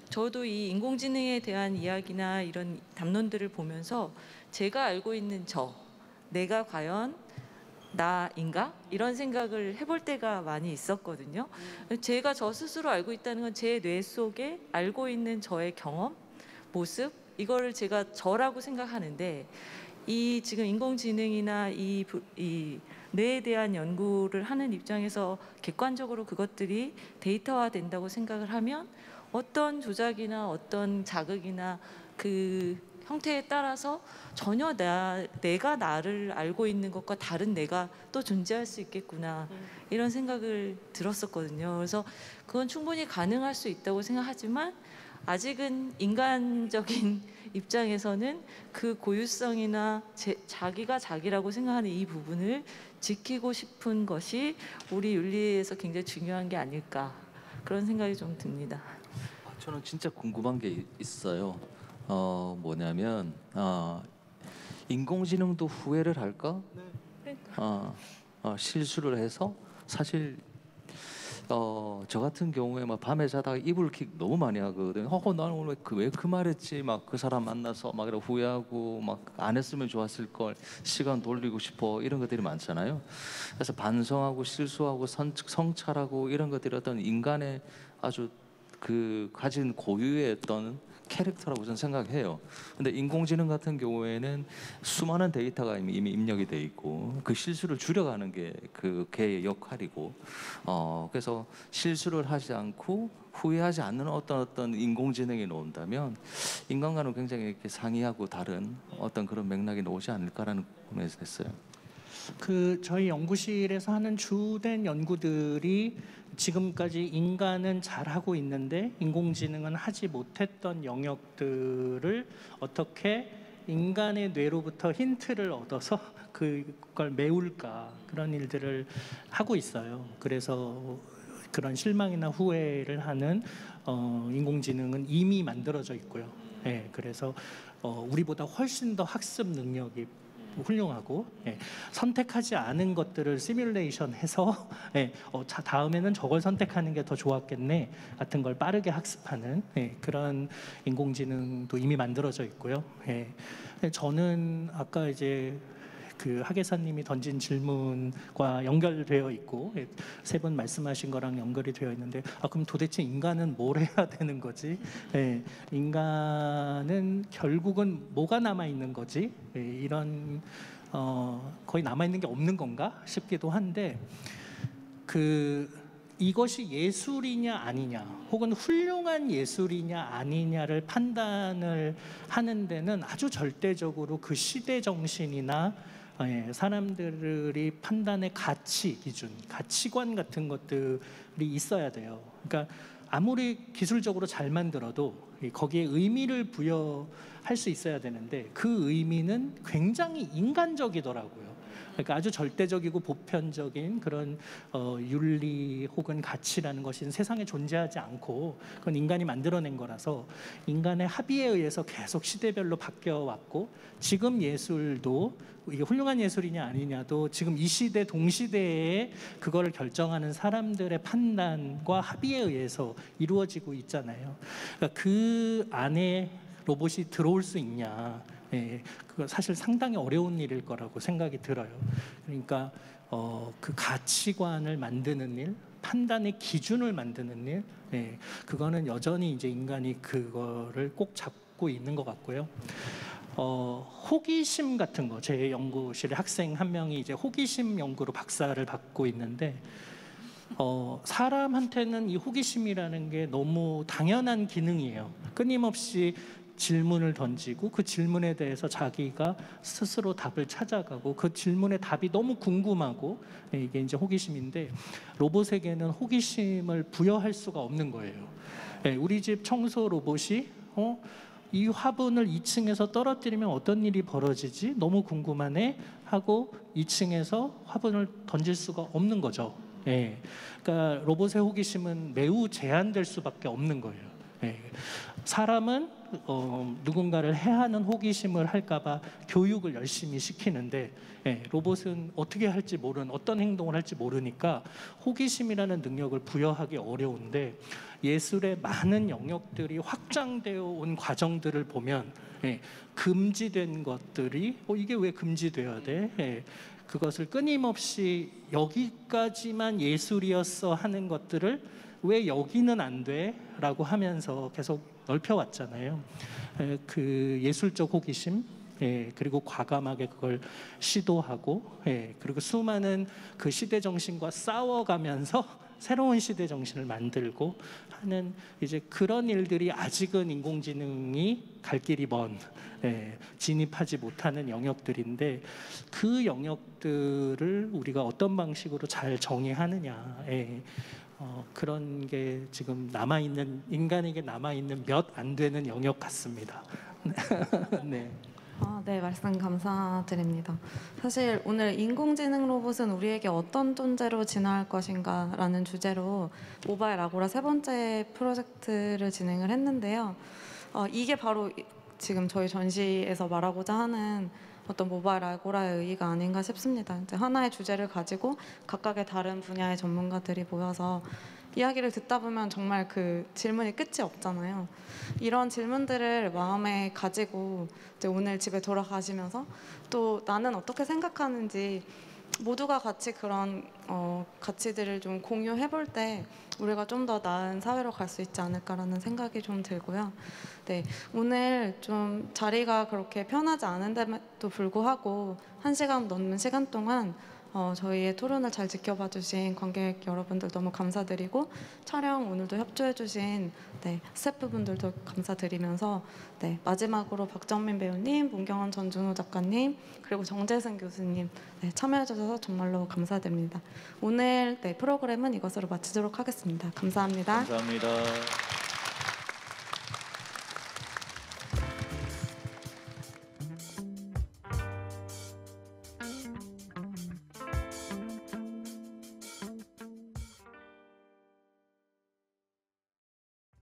저도 이 인공지능에 대한 이야기나 이런 담론들을 보면서 제가 알고 있는 내가 과연 나인가? 이런 생각을 해볼 때가 많이 있었거든요. 제가 저 스스로 알고 있다는 건 제 뇌 속에 알고 있는 저의 경험, 모습 이거를 제가 저라고 생각하는데 이 지금 인공지능이나 이 뇌에 대한 연구를 하는 입장에서 객관적으로 그것들이 데이터화 된다고 생각을 하면 어떤 조작이나 어떤 자극이나 그 형태에 따라서 전혀 내가 나를 알고 있는 것과 다른 내가 또 존재할 수 있겠구나 이런 생각을 들었었거든요. 그래서 그건 충분히 가능할 수 있다고 생각하지만 아직은 인간적인 입장에서는 그 고유성이나 자기가 자기라고 생각하는 이 부분을 지키고 싶은 것이 우리 윤리에서 굉장히 중요한 게 아닐까 그런 생각이 좀 듭니다. 저는 진짜 궁금한 게 있어요. 뭐냐면 인공지능도 후회를 할까? 실수를 해서 사실 저 같은 경우에 막 밤에 자다가 이불킥 너무 많이 하거든요. 나는 오늘 왜 그 말했지? 막 그 사람 만나서 막 이렇게 후회하고 막 안 했으면 좋았을 걸 시간 돌리고 싶어 이런 것들이 많잖아요. 그래서 반성하고 실수하고 성찰하고 이런 것들이 어떤 인간의 아주 그 가진 고유의 어떤 캐릭터라고 저는 생각해요. 근데 인공지능 같은 경우에는 수많은 데이터가 이미 입력이 돼 있고 그 실수를 줄여가는 게 그 걔의 역할이고 그래서 실수를 하지 않고 후회하지 않는 어떤 인공지능이 나온다면 인간과는 굉장히 이렇게 상이하고 다른 어떤 그런 맥락이 나오지 않을까라는 고민을 했어요. 그 저희 연구실에서 하는 주된 연구들이 지금까지 인간은 잘하고 있는데 인공지능은 하지 못했던 영역들을 어떻게 인간의 뇌로부터 힌트를 얻어서 그걸 메울까 그런 일들을 하고 있어요. 그래서 그런 실망이나 후회를 하는 인공지능은 이미 만들어져 있고요. 예, 그래서 우리보다 훨씬 더 학습 능력이 훌륭하고 선택하지 않은 것들을 시뮬레이션해서 다음에는 저걸 선택하는 게 더 좋았겠네 같은 걸 빠르게 학습하는 그런 인공지능도 이미 만들어져 있고요. 저는 아까 이제 그 하계사님이 던진 질문과 연결되어 있고 세 분 말씀하신 거랑 연결이 되어 있는데 그럼 도대체 인간은 뭘 해야 되는 거지? 인간은 결국은 뭐가 남아 있는 거지? 이런 거의 남아 있는 게 없는 건가 싶기도 한데 이것이 예술이냐 아니냐 혹은 훌륭한 예술이냐 아니냐를 판단을 하는 데는 아주 절대적으로 그 시대 정신이나 사람들이 판단의 가치 기준, 가치관 같은 것들이 있어야 돼요. 그러니까 아무리 기술적으로 잘 만들어도 거기에 의미를 부여할 수 있어야 되는데 그 의미는 굉장히 인간적이더라고요. 그러니까 아주 절대적이고 보편적인 그런 윤리 혹은 가치라는 것이 세상에 존재하지 않고 그건 인간이 만들어낸 거라서 인간의 합의에 의해서 계속 시대별로 바뀌어 왔고 지금 예술도 이게 훌륭한 예술이냐 아니냐도 지금 이 시대 동시대에 그거를 결정하는 사람들의 판단과 합의에 의해서 이루어지고 있잖아요. 그러니까 그 안에 로봇이 들어올 수 있냐? 그거 사실 상당히 어려운 일일 거라고 생각이 들어요. 그러니까 그 가치관을 만드는 일, 판단의 기준을 만드는 일, 그거는 여전히 이제 인간이 그거를 꼭 잡고 있는 것 같고요. 호기심 같은 거, 제 연구실에 학생 한 명이 이제 호기심 연구로 박사를 받고 있는데 사람한테는 이 호기심이라는 게 너무 당연한 기능이에요. 끊임없이 질문을 던지고 그 질문에 대해서 자기가 스스로 답을 찾아가고 그 질문의 답이 너무 궁금하고 이게 이제 호기심인데 로봇에게는 호기심을 부여할 수가 없는 거예요. 우리 집 청소 로봇이 이 화분을 2층에서 떨어뜨리면 어떤 일이 벌어지지? 너무 궁금하네 하고 2층에서 화분을 던질 수가 없는 거죠. 그러니까 로봇의 호기심은 매우 제한될 수밖에 없는 거예요. 사람은 누군가를 해하는 호기심을 할까봐 교육을 열심히 시키는데 로봇은 어떻게 할지 모르는 어떤 행동을 할지 모르니까 호기심이라는 능력을 부여하기 어려운데 예술의 많은 영역들이 확장되어 온 과정들을 보면 금지된 것들이 이게 왜 금지되어야 돼? 그것을 끊임없이 여기까지만 예술이었어 하는 것들을 왜 여기는 안 돼? 라고 하면서 계속 넓혀왔잖아요. 그 예술적 호기심, 그리고 과감하게 그걸 시도하고, 그리고 수많은 그 시대 정신과 싸워가면서 새로운 시대 정신을 만들고 하는 이제 그런 일들이 아직은 인공지능이 갈 길이 먼 진입하지 못하는 영역들인데 그 영역들을 우리가 어떤 방식으로 잘 정의하느냐 그런 게 지금 남아있는 인간에게 남아있는 몇 안 되는 영역 같습니다. 네. 네, 말씀 감사드립니다. 사실 오늘 인공지능 로봇은 우리에게 어떤 존재로 진화할 것인가라는 주제로 모바일 아고라 세 번째 프로젝트를 진행을 했는데요. 이게 바로 지금 저희 전시에서 말하고자 하는 어떤 모바일 아고라의 의의가 아닌가 싶습니다. 이제 하나의 주제를 가지고 각각의 다른 분야의 전문가들이 모여서 이야기를 듣다 보면 정말 그 질문이 끝이 없잖아요. 이런 질문들을 마음에 가지고 이제 오늘 집에 돌아가시면서 또 나는 어떻게 생각하는지 모두가 같이 그런 가치들을 좀 공유해 볼 때 우리가 좀 더 나은 사회로 갈 수 있지 않을까라는 생각이 좀 들고요. 네, 오늘 좀 자리가 그렇게 편하지 않은데도 불구하고 1시간 넘는 시간 동안 저희의 토론을 잘 지켜봐 주신 관객 여러분들 너무 감사드리고 촬영 오늘도 협조해 주신 스태프분들도 감사드리면서 마지막으로 박정민 배우님, 문경원 전준호 작가님 그리고 정재승 교수님 참여해 주셔서 정말로 감사드립니다. 오늘 프로그램은 이것으로 마치도록 하겠습니다. 감사합니다. 감사합니다.